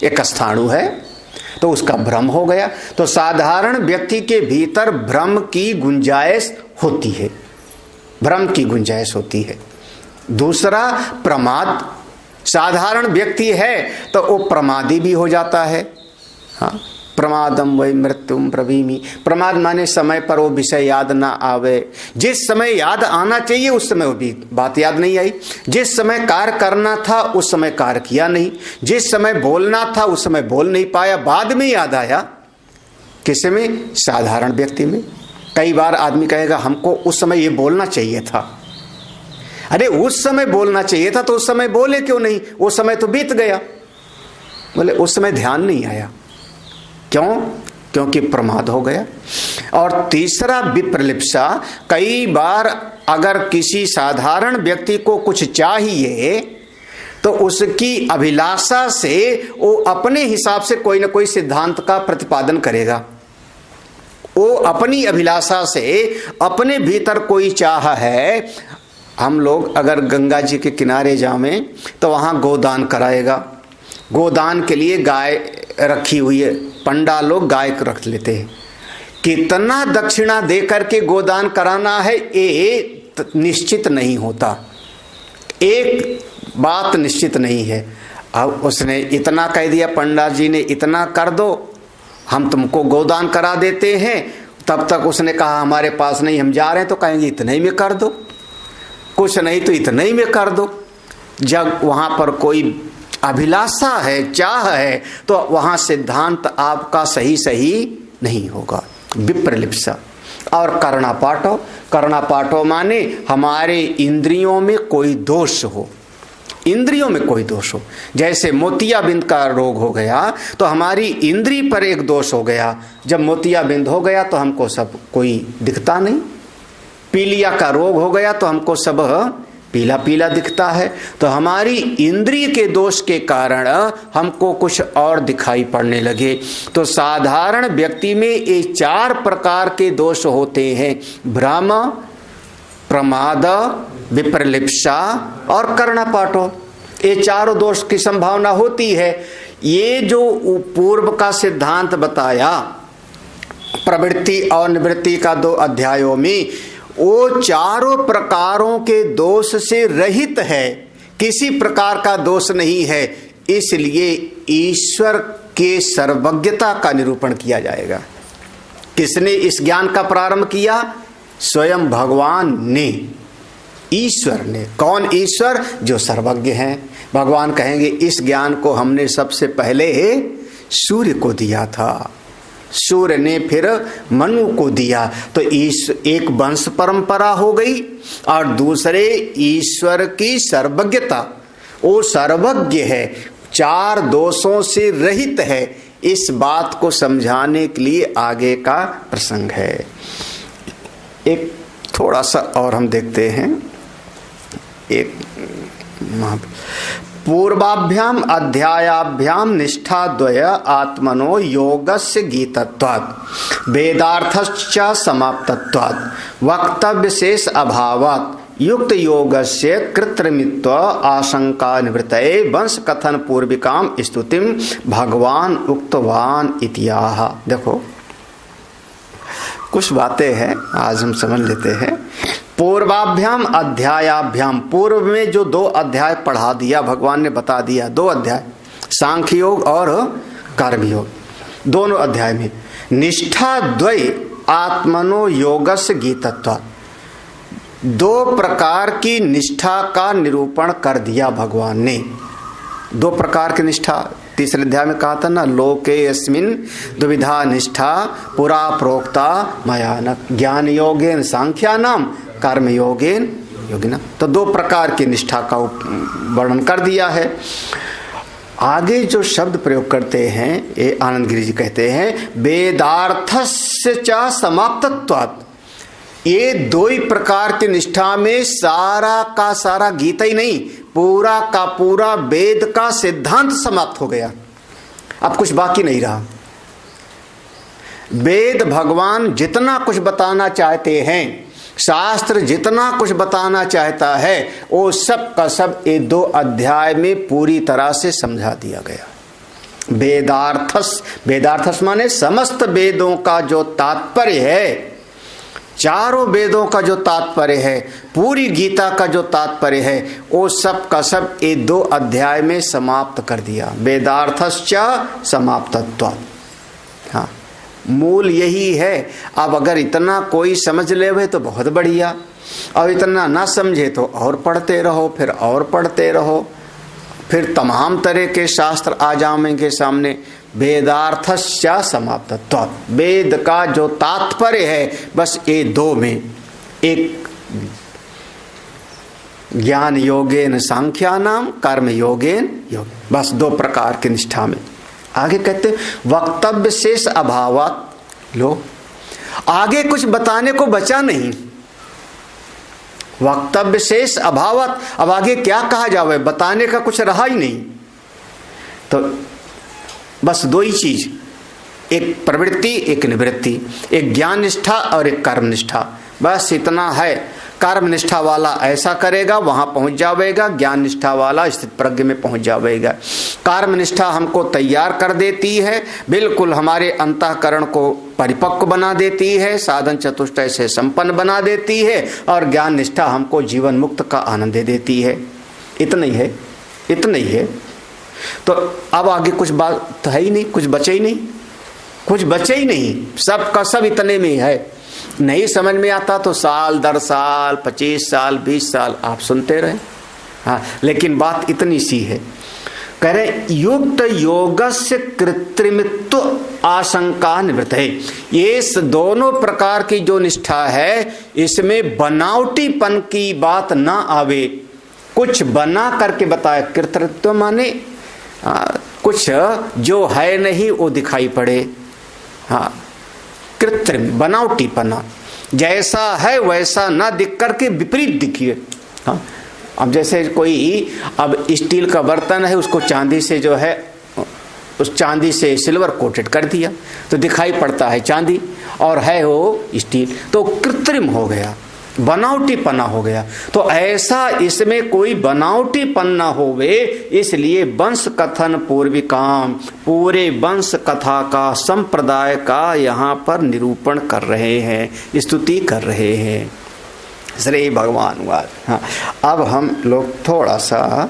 एक स्थाणु है, तो उसका भ्रम हो गया। तो साधारण व्यक्ति के भीतर भ्रम की गुंजाइश होती है, भ्रम की गुंजाइश होती है। दूसरा, प्रमाद, साधारण व्यक्ति है तो वो प्रमादी भी हो जाता है। हाँ, प्रमादम वै मृत्युम प्रवीमि, प्रमाद माने समय पर वो विषय याद ना आवे, जिस समय याद आना चाहिए उस समय वो भी बात याद नहीं आई, जिस समय कार्य करना था उस समय कार्य किया नहीं, जिस समय बोलना था उस समय बोल नहीं पाया, बाद में याद आया। किसमें, साधारण व्यक्ति में। कई बार आदमी कहेगा हमको उस समय ये बोलना चाहिए था। अरे उस समय बोलना चाहिए था तो उस समय बोले क्यों नहीं, वो समय तो बीत गया। बोले उस समय ध्यान नहीं आया, क्यों, क्योंकि प्रमाद हो गया। और तीसरा, विप्रलिप्सा, कई बार अगर किसी साधारण व्यक्ति को कुछ चाहिए तो उसकी अभिलाषा से वो अपने हिसाब से कोई ना कोई सिद्धांत का प्रतिपादन करेगा। वो अपनी अभिलाषा से, अपने भीतर कोई चाह है, हम लोग अगर गंगा जी के किनारे जावें तो वहाँ गोदान कराएगा, गोदान के लिए गाय रखी हुई है, पंडा लोग गाय रख लेते हैं। कितना दक्षिणा दे करके गोदान कराना है ये निश्चित नहीं होता, एक बात निश्चित नहीं है। अब उसने इतना कह दिया, पंडा जी ने इतना कर दो, हम तुमको गोदान करा देते हैं। तब तक उसने कहा हमारे पास नहीं, हम जा रहे हैं, तो कहेंगे इतने ही में कर दो, कुछ नहीं तो इतने ही में कर दो। जब वहां पर कोई अभिलाषा है, चाह है, तो वहां सिद्धांत आपका सही नहीं होगा। विप्रलिप्सा। और कर्णापाठो, कर्णापाठो माने हमारे इंद्रियों में कोई दोष हो, इंद्रियों में कोई दोष हो। जैसे मोतियाबिंद का रोग हो गया तो हमारी इंद्री पर एक दोष हो गया, जब मोतियाबिंद हो गया तो हमको सब कोई दिखता नहीं। पीलिया का रोग हो गया तो हमको सब पीला पीला दिखता है, तो हमारी इंद्रिय के दोष के कारण हमको कुछ और दिखाई पड़ने लगे। तो साधारण व्यक्ति में ये 4 प्रकार के दोष होते हैं, भ्रम, प्रमाद, विप्रलिप्सा और कर्णापाठो। ये 4 दोष की संभावना होती है। ये जो पूर्व का सिद्धांत बताया प्रवृत्ति और निवृत्ति का 2 अध्यायों में, वो 4 प्रकारों के दोष से रहित है, किसी प्रकार का दोष नहीं है। इसलिए ईश्वर के सर्वज्ञता का निरूपण किया जाएगा। किसने इस ज्ञान का प्रारंभ किया? स्वयं भगवान ने, ईश्वर ने। कौन ईश्वर? जो सर्वज्ञ हैं। भगवान कहेंगे इस ज्ञान को हमने सबसे पहले सूर्य को दिया था, सूर्य ने फिर मनु को दिया। तो एक वंश परंपरा हो गई और दूसरे ईश्वर की सर्वज्ञता। वो सर्वज्ञ है, 4 दोषों से रहित है। इस बात को समझाने के लिए आगे का प्रसंग है। एक थोड़ा सा और हम देखते हैं। एक पूर्वाभ्याम अध्यायाभ्याम निष्ठाद्वय आत्मनो योगस्य गीतत्वात् वेदार्थश्च समाप्तत्वात् वक्तव्य शेष अभावात् युक्त योगस्य कृत्रिमित्व आशंका निवृत्तये वंश कथन पूर्विकाम स्तुतिम भगवान उक्तवान इत्याह। देखो कुछ बातें हैं आज हम समझ लेते हैं। पूर्वाभ्याम अध्यायाभ्याम, पूर्व में जो 2 अध्याय पढ़ा दिया भगवान ने, बता दिया 2 अध्याय, सांख्य योग और कर्मयोग। दोनों अध्याय में निष्ठा द्वय आत्मनो योगस्य गीतत्व, 2 प्रकार की निष्ठा का निरूपण कर दिया भगवान ने। 2 प्रकार की निष्ठा, तीसरे अध्याय में कहा था ना, लोके अस्मिन् द्विविधा निष्ठा पुरा प्रोक्ता मया, ज्ञान योगेन सांख्यानाम कर्म योगेन योगिना। तो 2 प्रकार की निष्ठा का वर्णन कर दिया है। आगे जो शब्द प्रयोग करते हैं ये आनंद गिरि जी कहते हैं वेदार्थस्य च समाप्तत्वात्, ये 2 ही प्रकार की निष्ठा में सारा का सारा गीता ही नहीं, पूरा का पूरा वेद का सिद्धांत समाप्त हो गया। अब कुछ बाकी नहीं रहा। वेद भगवान जितना कुछ बताना चाहते हैं, शास्त्र जितना कुछ बताना चाहता है, वो सब का सब ये 2 अध्याय में पूरी तरह से समझा दिया गया। वेदार्थस, वेदार्थस माने समस्त वेदों का जो तात्पर्य है, चारों वेदों का जो तात्पर्य है, पूरी गीता का जो तात्पर्य है, वो सब का सब ये 2 अध्याय में समाप्त कर दिया। वेदार्थश्च समाप्तत्वात्। हाँ, मूल यही है। अब अगर इतना कोई समझ ले तो बहुत बढ़िया, और इतना ना समझे तो और पढ़ते रहो, फिर और पढ़ते रहो, फिर तमाम तरह के शास्त्र आ जाएंगे सामने। वेदार्थश्च समाप्तत्वात्, वेद का जो तात्पर्य है बस ये 2 में, एक ज्ञान योगेन सांख्यानाम कर्म योगेन योग, बस 2 प्रकार की निष्ठा में। आगे कहते वक्तव्य शेष अभावात्, लो आगे कुछ बताने को बचा नहीं। वक्तव्य शेष अभावात्, अब आगे क्या कहा जावे, बताने का कुछ रहा ही नहीं। तो बस 2 ही चीज, एक प्रवृत्ति एक निवृत्ति, एक ज्ञान निष्ठा और एक कर्म निष्ठा, बस इतना है। कर्म निष्ठा वाला ऐसा करेगा वहां पहुंच जाएगा, ज्ञान निष्ठा वाला स्थित प्रज्ञ में पहुंच जाएगा। कर्म निष्ठा हमको तैयार कर देती है, बिल्कुल हमारे अंतःकरण को परिपक्व बना देती है, साधन चतुष्टय से संपन्न बना देती है, और ज्ञान निष्ठा हमको जीवन मुक्त का आनंद दे देती है। इतना ही है, इतना ही है। तो अब आगे कुछ बात तो है ही नहीं, कुछ बचे ही नहीं, कुछ बचे ही नहीं, सब का सब इतने में है। नहीं समझ में आता तो साल दर साल 25 साल 20 साल आप सुनते रहे। हाँ, लेकिन बात इतनी सी है, कह रहे युक्त योगस्य कृत्रिमत्व आशंका निवृत्त है। ये दोनों प्रकार की जो निष्ठा है इसमें बनावटीपन की बात ना आवे, कुछ बना करके बताए। कृत्रिमत्व माने कुछ जो है नहीं वो दिखाई पड़े। हाँ, कृत्रिम बनावटीपना, जैसा है वैसा ना दिख करके विपरीत दिखिए। हाँ, अब जैसे कोई अब स्टील का बर्तन है, उसको चांदी से जो है, उस चांदी से सिल्वर कोटेड कर दिया तो दिखाई पड़ता है चांदी, और है वो स्टील, तो कृत्रिम हो गया, बनावटीपना हो गया। तो ऐसा इसमें कोई बनावटीपन ना होवे, इसलिए वंश कथन पूर्विकाम, पूरे वंश कथा का संप्रदाय का यहाँ पर निरूपण कर रहे हैं, स्तुति कर रहे हैं। श्री भगवान वाद। हाँ, अब हम लोग थोड़ा सा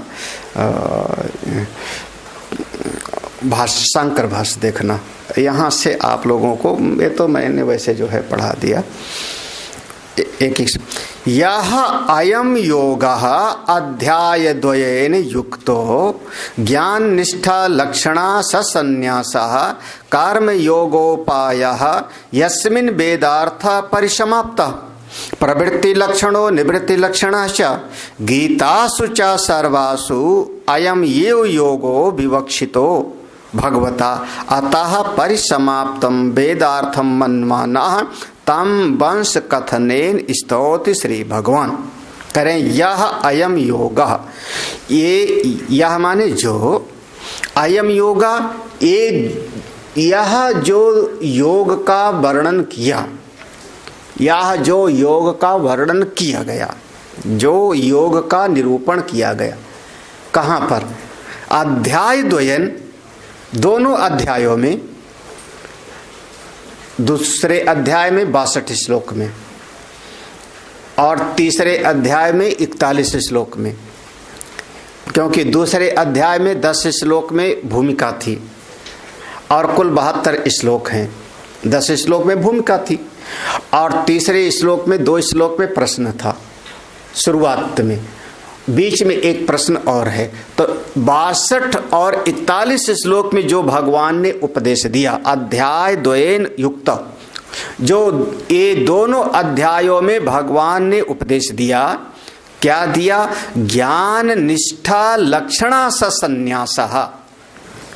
भाष्य, शंकर भाष्य देखना। यहाँ से आप लोगों को, ये तो मैंने वैसे जो है पढ़ा दिया। एक यह अयम योगः अध्याय द्वयेन युक्तो ज्ञान निष्ठा लक्षणा सन्यासः कर्म योगोपायः यस्मिन् वेदार्थ परिसमाप्तः प्रवृत्ति लक्षणो निवृत्ति लक्षणश्च गीतासु च सर्वासु अयम एव योगो विवक्षितो भगवता अतः परिसमाप्तं वेदार्थं मन्मानः तम वंश कथनेन स्तौति श्री भगवान। करें यह अयम योग, ये यह माने जो, अयम योगा, ये यह जो योग का वर्णन किया, यह जो योग का वर्णन किया गया, जो योग का निरूपण किया गया, कहाँ पर? अध्याय द्वयन, दोनों अध्यायों में दूसरे अध्याय में 62 श्लोक में और तीसरे अध्याय में 41 श्लोक में, क्योंकि दूसरे अध्याय में 10 श्लोक में भूमिका थी और कुल 72 श्लोक हैं। 10 श्लोक में भूमिका थी और तीसरे श्लोक में 2 श्लोक में प्रश्न था। शुरुआत में बीच में एक प्रश्न और है। तो 62 और 41 श्लोक में जो भगवान ने उपदेश दिया, अध्याय द्वयेन युक्त, जो ये दोनों अध्यायों में भगवान ने उपदेश दिया, क्या दिया? ज्ञान निष्ठा लक्षणा सन्यासः।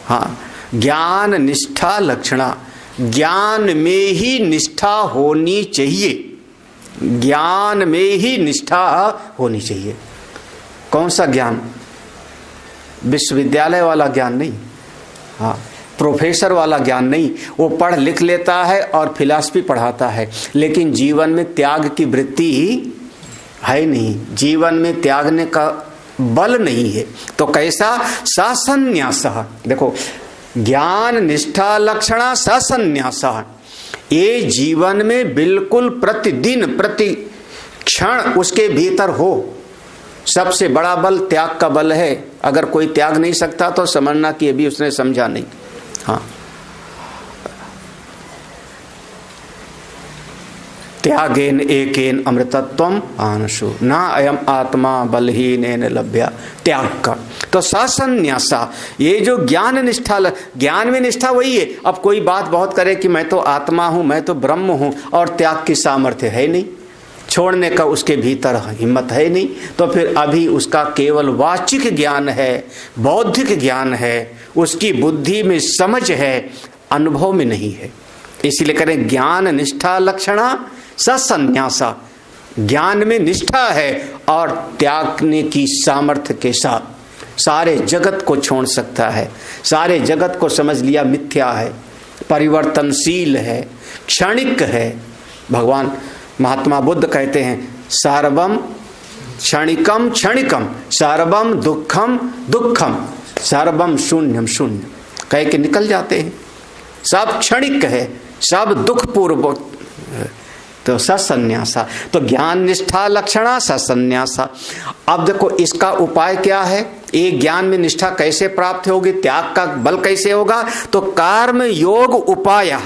हाँ, ज्ञान निष्ठा लक्षणा, ज्ञान में ही निष्ठा होनी चाहिए, ज्ञान में ही निष्ठा होनी चाहिए। कौन सा ज्ञान? विश्वविद्यालय वाला ज्ञान नहीं, हाँ, प्रोफेसर वाला ज्ञान नहीं। वो पढ़ लिख लेता है और फिलॉसफी पढ़ाता है, लेकिन जीवन में त्याग की वृत्ति है नहीं, जीवन में त्यागने का बल नहीं है। तो कैसा? सन्यासः। देखो, ज्ञान निष्ठा लक्षणा सन्यासः, ये जीवन में बिल्कुल प्रतिदिन प्रति क्षण उसके भीतर हो। सबसे बड़ा बल त्याग का बल है। अगर कोई त्याग नहीं सकता तो समझना कि अभी उसने समझा नहीं। हाँ, त्यागेन एकेन अमृतत्वम आनशु न अयम आत्मा बलहीनेन लभ्या। त्याग का तो सन्यासा, ये जो ज्ञान निष्ठा, ज्ञान में निष्ठा वही है। अब कोई बात बहुत करे कि मैं तो आत्मा हूं, मैं तो ब्रह्म हूं, और त्याग की सामर्थ्य है नहीं, छोड़ने का उसके भीतर हिम्मत है नहीं, तो फिर अभी उसका केवल वाचिक ज्ञान है, बौद्धिक ज्ञान है, उसकी बुद्धि में समझ है, अनुभव में नहीं है। इसीलिए करें ज्ञान निष्ठा लक्षणा सन्यासा, ज्ञान में निष्ठा है और त्यागने की सामर्थ्य के साथ सारे जगत को छोड़ सकता है। सारे जगत को समझ लिया मिथ्या है, परिवर्तनशील है, क्षणिक है। भगवान महात्मा बुद्ध कहते हैं सर्वम क्षणिकम क्षणिकम, सर्वम दुखम दुखम, सर्वम शून्यम शून्य, कह के निकल जाते हैं। सब क्षणिक है, सब दुख पूर्व। तो सन्यासा, तो ज्ञान निष्ठा लक्षणा सन्यासा। अब देखो इसका उपाय क्या है? ये ज्ञान में निष्ठा कैसे प्राप्त होगी, त्याग का बल कैसे होगा? तो कर्म योग उपाय।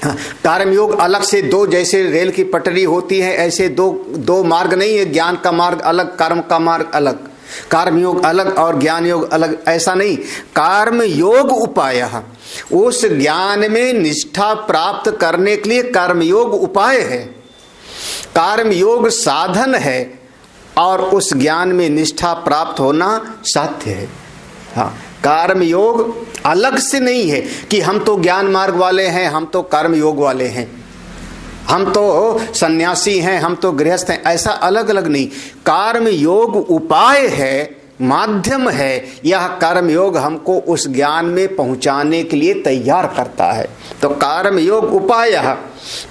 कर्म योग अलग से दो, जैसे रेल की पटरी होती है ऐसे दो मार्ग नहीं है। ज्ञान का मार्ग अलग, कर्म का मार्ग अलग, कर्म योग अलग और ज्ञान योग अलग, ऐसा नहीं। कर्म योग उपाय, उस ज्ञान में निष्ठा प्राप्त करने के लिए कर्म योग उपाय है, कर्म योग साधन है, और उस ज्ञान में निष्ठा प्राप्त होना साध्य है। हाँ, कर्म योग अलग से नहीं है कि हम तो ज्ञान मार्ग वाले हैं, हम तो कर्म योग वाले हैं, हम तो सन्यासी हैं, हम तो गृहस्थ हैं, ऐसा अलग अलग नहीं। कर्म योग उपाय है, माध्यम है। यह कर्म योग हमको उस ज्ञान में पहुंचाने के लिए तैयार करता है। तो कर्म योग उपाय,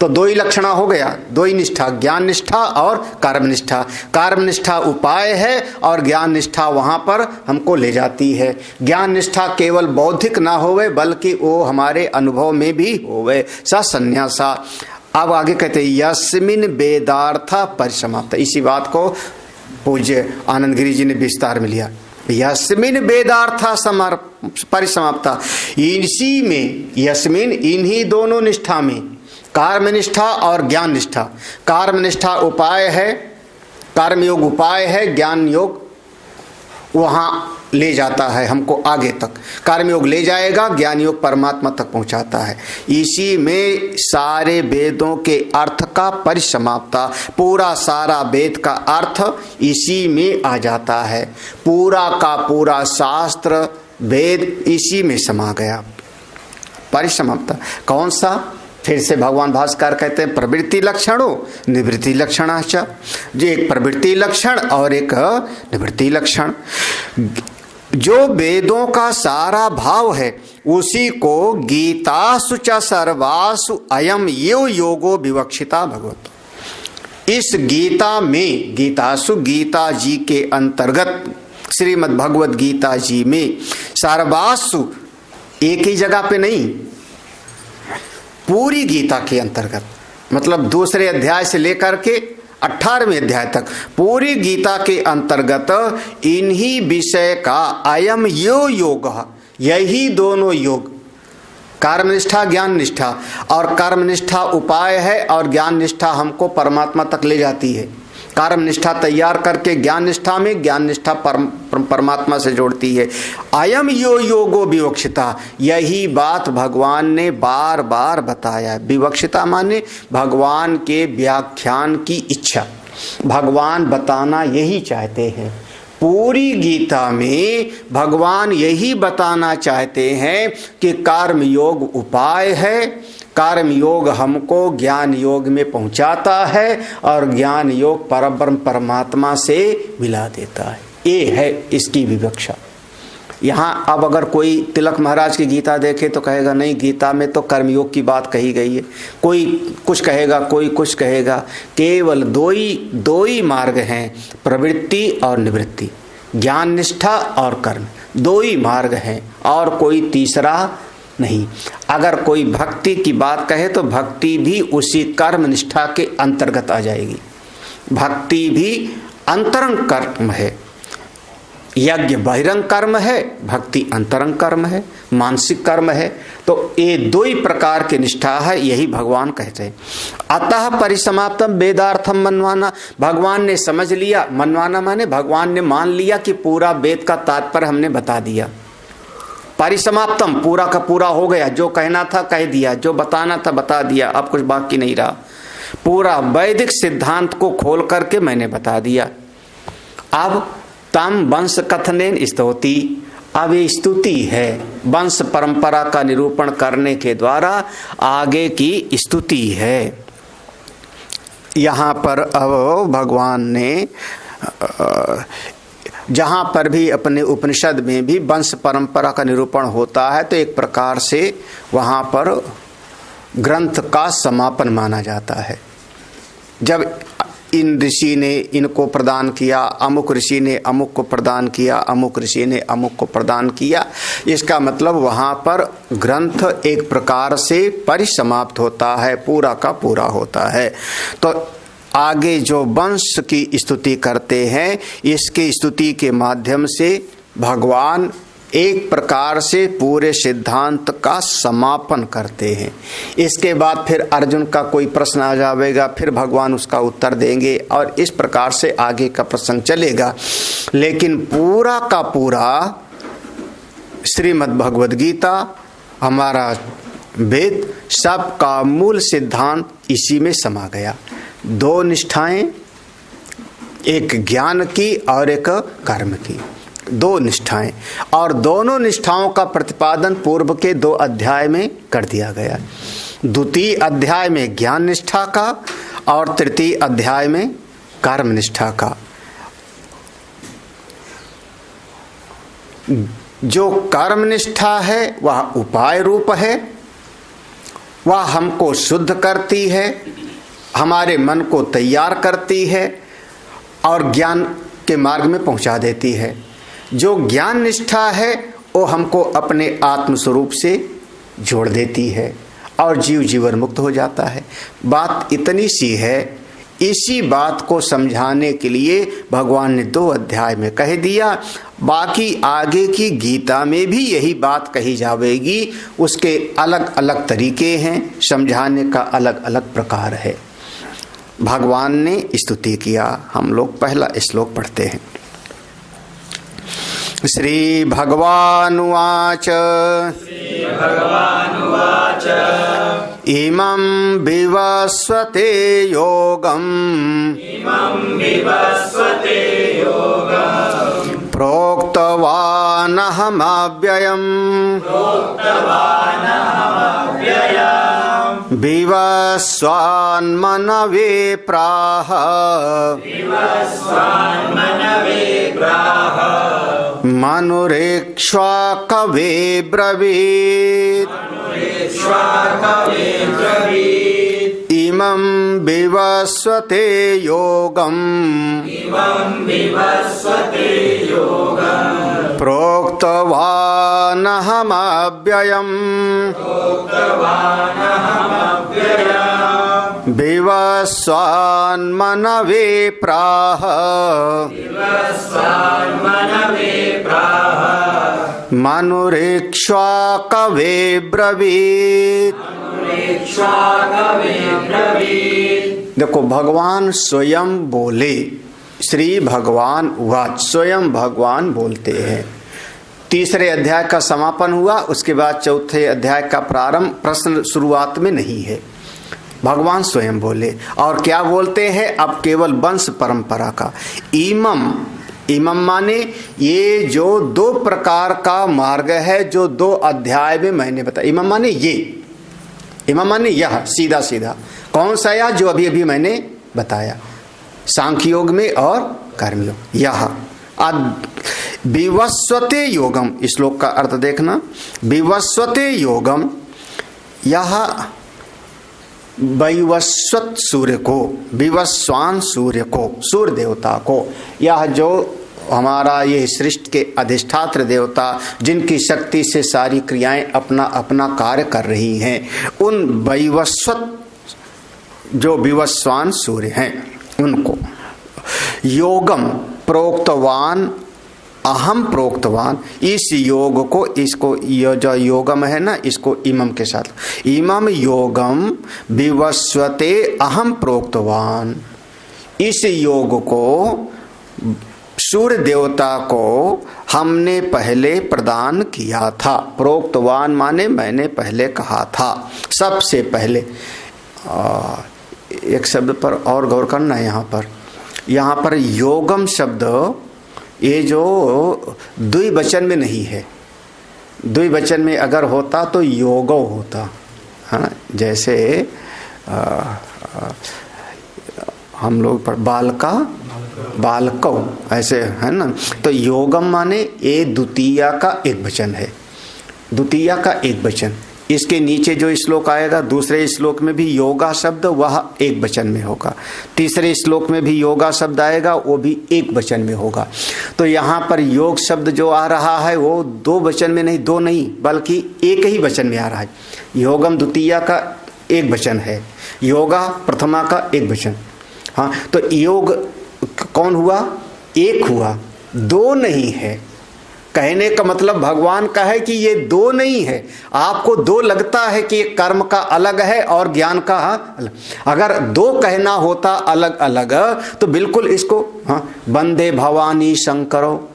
तो दो ही लक्षणा हो गया, दो ही निष्ठा, ज्ञान निष्ठा और कर्म निष्ठा। कर्म निष्ठा उपाय है और ज्ञान निष्ठा वहां पर हमको ले जाती है। ज्ञान निष्ठा केवल बौद्धिक ना होवे बल्कि वो हमारे अनुभव में भी होवे, सन्यासा। अब आगे कहते हैं यस्मिन वेदार्थ परिसमाप्त। इसी बात को पूज्य आनंद गिरी जी ने विस्तार में लिया। यस्मिन वेदार्थ परिसमाप्ता, इसी में, यस्मिन इन्हीं दोनों निष्ठा में, कर्म निष्ठा और ज्ञान निष्ठा। कर्म निष्ठा उपाय है, कर्म योग उपाय है, ज्ञान योग वहां ले जाता है हमको आगे तक। कर्म योग ले जाएगा, ज्ञान योग परमात्मा तक पहुंचाता है। इसी में सारे वेदों के अर्थ का परिसमाप्ता, पूरा सारा वेद का अर्थ इसी में आ जाता है। पूरा का पूरा शास्त्र वेद इसी में समा गया। परिसमाप्ता कौन सा? फिर से भगवान भास्कर कहते हैं प्रवृत्ति लक्षणों निवृत्ति लक्षणाच, जो एक प्रवृत्ति लक्षण और एक निवृत्ति लक्षण। जो वेदों का सारा भाव है उसी को गीतासु च सर्वासु अयम यो योगो विवक्षिता भगवत। इस गीता में, गीतासु गीता जी के अंतर्गत श्रीमद् भगवत गीता जी में सर्वासु, एक ही जगह पे नहीं, पूरी गीता के अंतर्गत, मतलब दूसरे अध्याय से लेकर के 18वें अध्याय तक पूरी गीता के अंतर्गत इन्हीं विषय का अयम यो योग, यही दोनों योग, कर्मनिष्ठा ज्ञान निष्ठा, और कर्मनिष्ठा उपाय है और ज्ञान निष्ठा हमको परमात्मा तक ले जाती है। कर्म निष्ठा तैयार करके ज्ञान निष्ठा में, ज्ञान निष्ठा परमात्मा से जोड़ती है। अयम यो योगो विवक्षिता, यही बात भगवान ने बार बार बताया। विवक्षिता माने भगवान के व्याख्यान की इच्छा, भगवान बताना यही चाहते हैं। पूरी गीता में भगवान यही बताना चाहते हैं कि कर्म योग उपाय है, कर्म योग हमको ज्ञान योग में पहुंचाता है और ज्ञान योग परब्रह्म परमात्मा से मिला देता है। ये है इसकी विवक्षा। यहाँ अब अगर कोई तिलक महाराज की गीता देखे तो कहेगा नहीं, गीता में तो कर्मयोग की बात कही गई है। कोई कुछ कहेगा, कोई कुछ कहेगा। केवल दो ही मार्ग हैं, प्रवृत्ति और निवृत्ति, ज्ञान निष्ठा और कर्म, दो ही मार्ग हैं और कोई तीसरा नहीं। अगर कोई भक्ति की बात कहे तो भक्ति भी उसी कर्म निष्ठा के अंतर्गत आ जाएगी। भक्ति भी अंतरंग कर्म है, यज्ञ बहिरंग कर्म है, भक्ति अंतरंग कर्म है, मानसिक कर्म है। तो ये दो ही प्रकार की निष्ठा है, यही भगवान कहते हैं। अतः परिसमाप्तम वेदार्थम मनवाना, भगवान ने समझ लिया, मनवाना माने भगवान ने मान लिया कि पूरा वेद का तात्पर्य हमने बता दिया। परिसमाप्तम, पूरा का पूरा हो गया, जो कहना था कह दिया, जो बताना था बता दिया, अब कुछ बाकी नहीं रहा। पूरा वैदिक सिद्धांत को खोल करके मैंने बता दिया। अब तम वंश कथनेन स्तुति, अब ये स्तुति है, वंश परंपरा का निरूपण करने के द्वारा आगे की स्तुति है। यहाँ पर अब भगवान ने जहाँ पर भी अपने उपनिषद में भी वंश परंपरा का निरूपण होता है तो एक प्रकार से वहाँ पर ग्रंथ का समापन माना जाता है। जब इन ऋषि ने इनको प्रदान किया, अमुक ऋषि ने अमुक को प्रदान किया, अमुक ऋषि ने अमुक को प्रदान किया, इसका मतलब वहाँ पर ग्रंथ एक प्रकार से परिसमाप्त होता है, पूरा का पूरा होता है। तो आगे जो वंश की स्तुति करते हैं, इसकी स्तुति के माध्यम से भगवान एक प्रकार से पूरे सिद्धांत का समापन करते हैं। इसके बाद फिर अर्जुन का कोई प्रश्न आ जाएगा, फिर भगवान उसका उत्तर देंगे और इस प्रकार से आगे का प्रसंग चलेगा। लेकिन पूरा का पूरा श्रीमद् भगवद गीता, हमारा वेद, सबका मूल सिद्धांत इसी में समा गया। दो निष्ठाएं, एक ज्ञान की और एक कर्म की, दो निष्ठाएं, और दोनों निष्ठाओं का प्रतिपादन पूर्व के 2 अध्याय में कर दिया गया। द्वितीय अध्याय में ज्ञान निष्ठा का और तृतीय अध्याय में कर्म निष्ठा का। जो कर्म निष्ठा है वह उपाय रूप है, वह हमको शुद्ध करती है, हमारे मन को तैयार करती है और ज्ञान के मार्ग में पहुंचा देती है। जो ज्ञान निष्ठा है वो हमको अपने आत्म स्वरूप से जोड़ देती है और जीव जीवन मुक्त हो जाता है। बात इतनी सी है। इसी बात को समझाने के लिए भगवान ने 2 अध्याय में कह दिया। बाकी आगे की गीता में भी यही बात कही जाएगी। उसके अलग अलग तरीके हैं, समझाने का अलग अलग प्रकार है। भगवान ने स्तुति किया। हम लोग पहला श्लोक पढ़ते हैं। श्री भगवानुवाच इमं विवस्वते योगम् प्रोक्तवानहमव्ययम् विवस्वान्मनवे प्राह मनुरेक्ष्वा कवे ब्रवीत्। इमं विवस्वते योगम् प्रोक्तवानहमव्ययम् विवस्वान्मनवे प्राह मनुरीक्ष्वाकवे ब्रवीत्। देखो भगवान स्वयं बोले, श्री भगवान वाच, स्वयं भगवान बोलते हैं। तीसरे अध्याय का समापन हुआ, उसके बाद चौथे अध्याय का प्रारंभ। प्रश्न शुरुआत में नहीं है, भगवान स्वयं बोले। और क्या बोलते हैं? अब केवल वंश परंपरा का। इमम, इमम माने ये जो दो प्रकार का मार्ग है, जो 2 अध्याय में मैंने बताया। इमम माने ये, इमम माने यह, सीधा सीधा। कौन सा? यह जो अभी अभी मैंने बताया, सांख्य योग में और कर्म योग। यह विवस्वते योगम, इस श्लोक का अर्थ देखना। विवस्वते योगम, यह वैवस्वत सूर्य को, विवस्वान सूर्य को, सूर्य देवता को, यह जो हमारा ये सृष्टि के अधिष्ठात्र देवता, जिनकी शक्ति से सारी क्रियाएं अपना अपना कार्य कर रही हैं, उन वैवस्वत जो विवस्वान सूर्य हैं उनको योगम प्रोक्तवान, अहम प्रोक्तवान, इस योग को, इसको ये जो योगम है ना, इसको इमम के साथ, इमम योगम विवस्वते अहम प्रोक्तवान, इस योग को सूर्य देवता को हमने पहले प्रदान किया था। प्रोक्तवान माने मैंने पहले कहा था, सबसे पहले। एक शब्द पर और गौर करना है यहाँ पर योगम शब्द ये जो द्विवचन में नहीं है। द्विवचन में अगर होता तो योगो होता, हाँ। जैसे हम लोग पर बालका बालकौ, ऐसे है ना। तो योगम माने ये द्वितीया का एक वचन है, द्वितीया का एक वचन। इसके नीचे जो श्लोक आएगा, दूसरे श्लोक में भी योगा शब्द वह एक वचन में होगा। तीसरे श्लोक में भी योगा शब्द आएगा, वो भी एक वचन में होगा। तो यहाँ पर योग शब्द जो आ रहा है वो 2 वचन में नहीं, 2 नहीं, बल्कि एक ही वचन में आ रहा है। योगम द्वितीया का एक वचन है, योगा प्रथमा का एक वचन। हाँ, तो योग कौन हुआ? एक हुआ, 2 नहीं है। कहने का मतलब भगवान का है कि ये 2 नहीं है। आपको 2 लगता है कि कर्म का अलग है और ज्ञान का अलग। अगर 2 कहना होता अलग अलग तो बिल्कुल इसको, हाँ, वंदे भवानी शंकरो,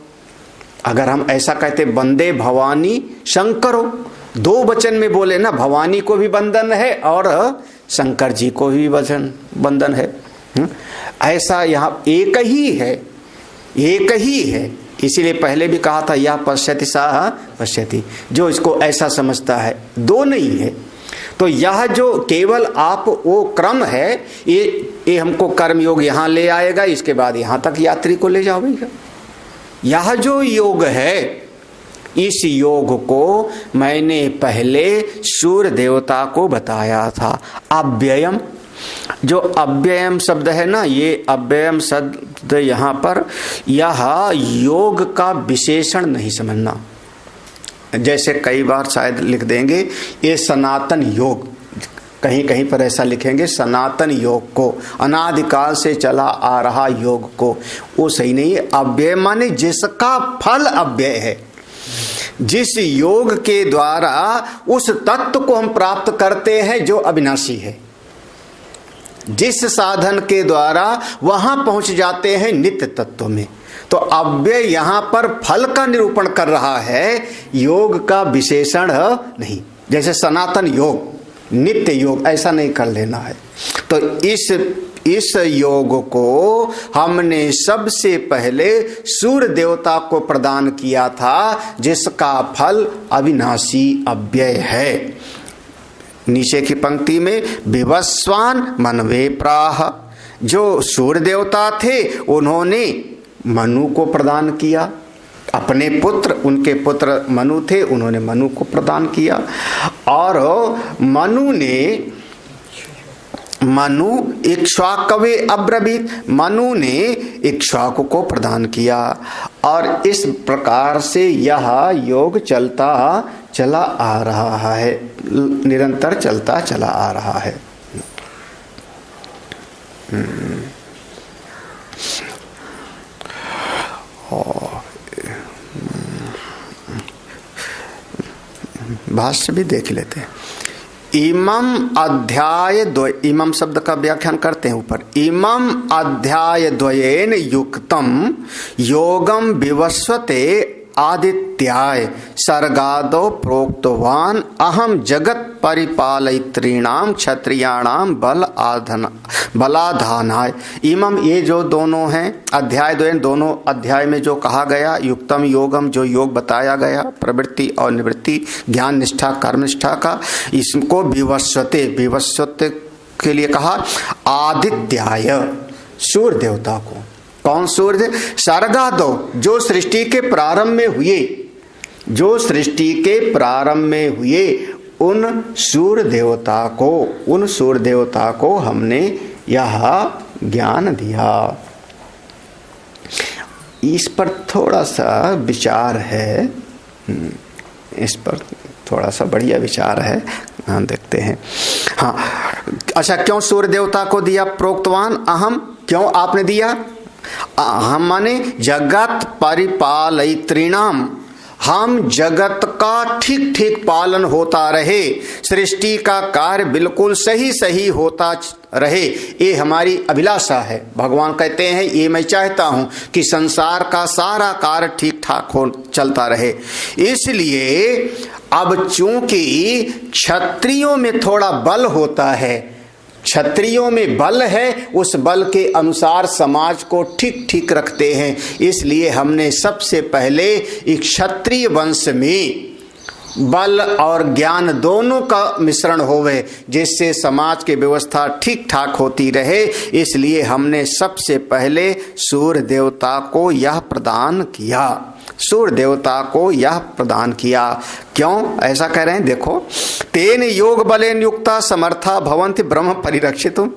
अगर हम ऐसा कहते वंदे भवानी शंकरो, 2 वचन में बोले ना, भवानी को भी वंदन है और शंकर जी को भी वंदन है। ऐसा यहाँ एक ही है, एक ही है। इसीलिए पहले भी कहा था यह पश्यति सा पश्यति, जो इसको ऐसा समझता है, 2 नहीं है। तो यह जो केवल आप वो क्रम है, ये हमको कर्म योग यहाँ ले आएगा, इसके बाद यहाँ तक यात्री को ले जाओगे। यह जो योग है, इस योग को मैंने पहले सूर्य देवता को बताया था। अव्ययम, जो अव्ययम शब्द है ना, ये अव्ययम शब्द यहाँ पर यह योग का विशेषण नहीं समझना। जैसे कई बार शायद लिख देंगे ये सनातन योग, कहीं कहीं पर ऐसा लिखेंगे सनातन योग को, अनादिकाल से चला आ रहा योग को, वो सही नहीं है। अव्यय माने जिसका फल अव्यय है, जिस योग के द्वारा उस तत्व को हम प्राप्त करते हैं जो अविनाशी है, जिस साधन के द्वारा वहां पहुंच जाते हैं नित्य तत्व में। तो अव्यय यहां पर फल का निरूपण कर रहा है, योग का विशेषण नहीं। जैसे सनातन योग, नित्य योग, ऐसा नहीं कर लेना है। तो इस योग को हमने सबसे पहले सूर्य देवता को प्रदान किया था, जिसका फल अविनाशी अव्यय है। नीचे की पंक्ति में विवस्वान मनवे प्राह, जो सूर्य देवता थे उन्होंने मनु को प्रदान किया, अपने पुत्र, उनके पुत्र मनु थे, उन्होंने मनु को प्रदान किया। और मनु ने मनु इक्ष्वाकवे अब्रवीत, मनु ने इक्ष्वाकु को प्रदान किया और इस प्रकार से यह योग चलता चला आ रहा है, निरंतर चलता चला आ रहा है। भाष्य भी देख लेते हैं। इमम अध्याय द्वय, इमम शब्द का व्याख्यान करते हैं ऊपर। इमम अध्याय द्वयेन युक्तम योगम विवस्वते आदित्याय सर्गादो प्रोक्तवान अहम जगत परिपालयित्रीणाम क्षत्रियाणाम बलाधानाय। इमम ये जो दोनों हैं, अध्याय द्वयन दोनों अध्याय में जो कहा गया, युक्तम योगम जो योग बताया गया प्रवृत्ति और निवृत्ति, ज्ञान निष्ठा कर्म निष्ठा का, इसको विवस्वते, विवस्वते के लिए कहा आदित्याय सूर्य देवता को। कौन सूर्य? सर्गादो जो सृष्टि के प्रारंभ में हुए, जो सृष्टि के प्रारंभ में हुए उन सूर्य देवता को, उन सूर्य देवता को हमने यह ज्ञान दिया। इस पर थोड़ा सा विचार है, इस पर थोड़ा सा बढ़िया विचार है, हाँ देखते हैं। हाँ अच्छा, क्यों सूर्य देवता को दिया? प्रोक्तवान अहम, क्यों आपने दिया? हम माने जगत परिपालयित्रीणाम, हम जगत का ठीक ठीक पालन होता रहे, सृष्टि का कार्य बिल्कुल सही सही होता रहे, ये हमारी अभिलाषा है। भगवान कहते हैं ये मैं चाहता हूं कि संसार का सारा कार्य ठीक ठाक हो चलता रहे। इसलिए अब चूंकि क्षत्रियों में थोड़ा बल होता है, क्षत्रियों में बल है, उस बल के अनुसार समाज को ठीक ठीक रखते हैं, इसलिए हमने सबसे पहले क्षत्रिय वंश में बल और ज्ञान दोनों का मिश्रण होवे, जिससे समाज की व्यवस्था ठीक ठाक होती रहे, इसलिए हमने सबसे पहले सूर्य देवता को यह प्रदान किया, सूर्य देवता को यह प्रदान किया। क्यों ऐसा कह रहे हैं? देखो, तेन योग बलेन युक्ता समर्था भवन्ति ब्रह्म परिरक्षितुम।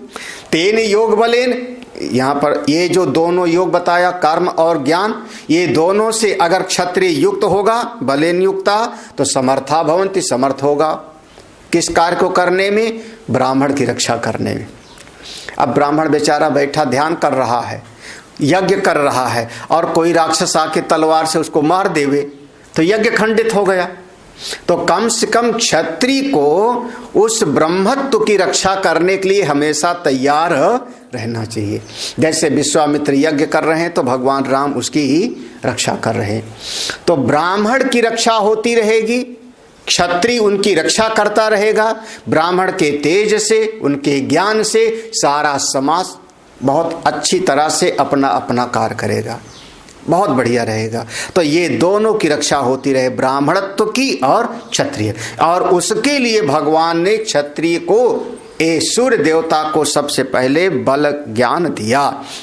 तेन योग बलेन, यहाँ पर ये जो दोनों योग बताया कर्म और ज्ञान, ये दोनों से अगर क्षत्रिय युक्त होगा, बलेन युक्ता, तो समर्था भवन्ति, समर्थ होगा किस कार्य को करने में? ब्राह्मण की रक्षा करने में। अब ब्राह्मण बेचारा बैठा ध्यान कर रहा है, यज्ञ कर रहा है, और कोई राक्षस आके तलवार से उसको मार देवे तो यज्ञ खंडित हो गया। तो कम से कम क्षत्रिय को उस ब्रह्मत्व की रक्षा करने के लिए हमेशा तैयार रहना चाहिए। जैसे विश्वामित्र यज्ञ कर रहे हैं तो भगवान राम उसकी ही रक्षा कर रहे हैं। तो ब्राह्मण की रक्षा होती रहेगी, क्षत्रिय उनकी रक्षा करता रहेगा। ब्राह्मण के तेज से, उनके ज्ञान से सारा समाज बहुत अच्छी तरह से अपना अपना कार्य करेगा, बहुत बढ़िया रहेगा। तो ये दोनों की रक्षा होती रहे, ब्राह्मणत्व की और क्षत्रिय, और उसके लिए भगवान ने क्षत्रिय को, ए सूर्य देवता को सबसे पहले बल ज्ञान दिया।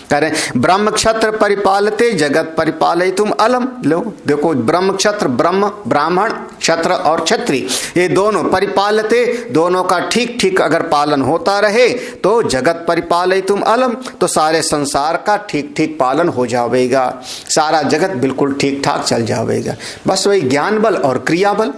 करें ब्रह्म क्षत्र परिपालते जगत परिपालयितुम अलम। लो देखो, ब्रह्म क्षत्र, ब्रह्म ब्राह्मण, क्षत्र और क्षत्रिय, ये दोनों परिपालते, दोनों का ठीक ठीक अगर पालन होता रहे तो जगत परिपालयितुम अलम, तो सारे संसार का ठीक ठीक पालन हो जाएगा, सारा जगत बिल्कुल ठीक ठाक चल जाएगा। बस वही ज्ञान बल और क्रिया बल।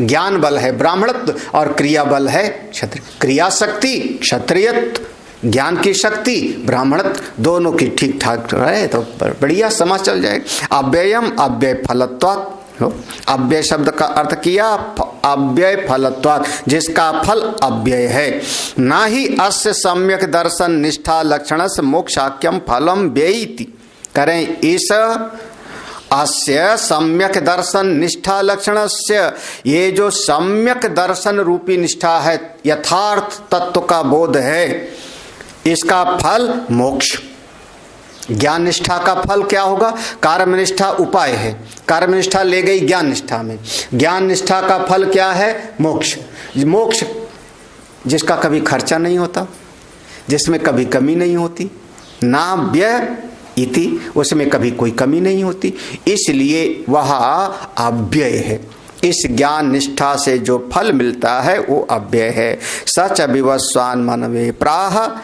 ज्ञान बल है ब्राह्मणत्व और क्रिया बल है क्षत्रिय। क्रिया शक्ति क्षत्रियत्व, ज्ञान की शक्ति ब्राह्मणत्व, दोनों की ठीक ठाक रहे तो बढ़िया समाज चल जाएगा। अव्ययम अव्यय फलत्वात्, अव्यय शब्द का अर्थ किया अव्यय फलत्वात्, जिसका फल अव्यय है। ना ही अस्य सम्यक दर्शन निष्ठा लक्षणस्य मोक्षाख्यम फलम व्ययीति। करें इस अस्य सम्यक दर्शन निष्ठा लक्षणस्य, ये जो सम्यक दर्शन रूपी निष्ठा है, यथार्थ तत्व का बोध है, इसका फल मोक्ष। ज्ञान निष्ठा का फल क्या होगा? कर्म निष्ठा उपाय है, कर्म निष्ठा ले गई ज्ञान निष्ठा में, ज्ञान निष्ठा का फल क्या है? मोक्ष। मोक्ष जिसका कभी खर्चा नहीं होता, जिसमें कभी कमी नहीं होती, ना व्यय इति, उसमें कभी कोई कमी नहीं होती, इसलिए वह अव्यय है। इस ज्ञान निष्ठा से जो फल मिलता है वो अव्यय है। सच विवस्वान मनवे प्राह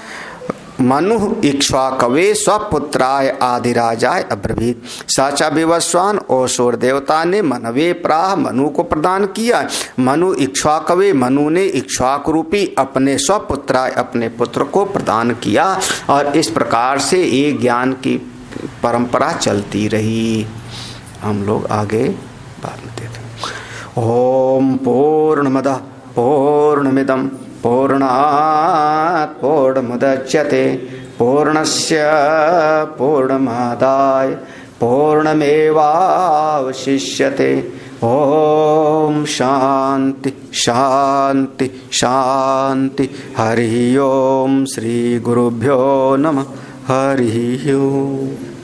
मनु इक्ष्वाकवे स्वपुत्राय आदिराजाय अब्रवीत। साचा विवस्वान और सूर्य देवता ने मनवे प्राह मनु को प्रदान किया। मनु इक्ष्वाकवे, मनु ने इक्ष्वाक रूपी अपने स्वपुत्राय अपने पुत्र को प्रदान किया। और इस प्रकार से ये ज्ञान की परंपरा चलती रही। हम लोग आगे बात में देते। ओम पूर्णमदः पूर्णमिदं पूर्णात् पूर्णमुदच्यते पूर्णस्य पूर्णमादाय पूर्णमेवावशिष्यते। ओम शांति शांति शांति। हरि ओम। श्री गुरुभ्यो नमः। हरि ओम।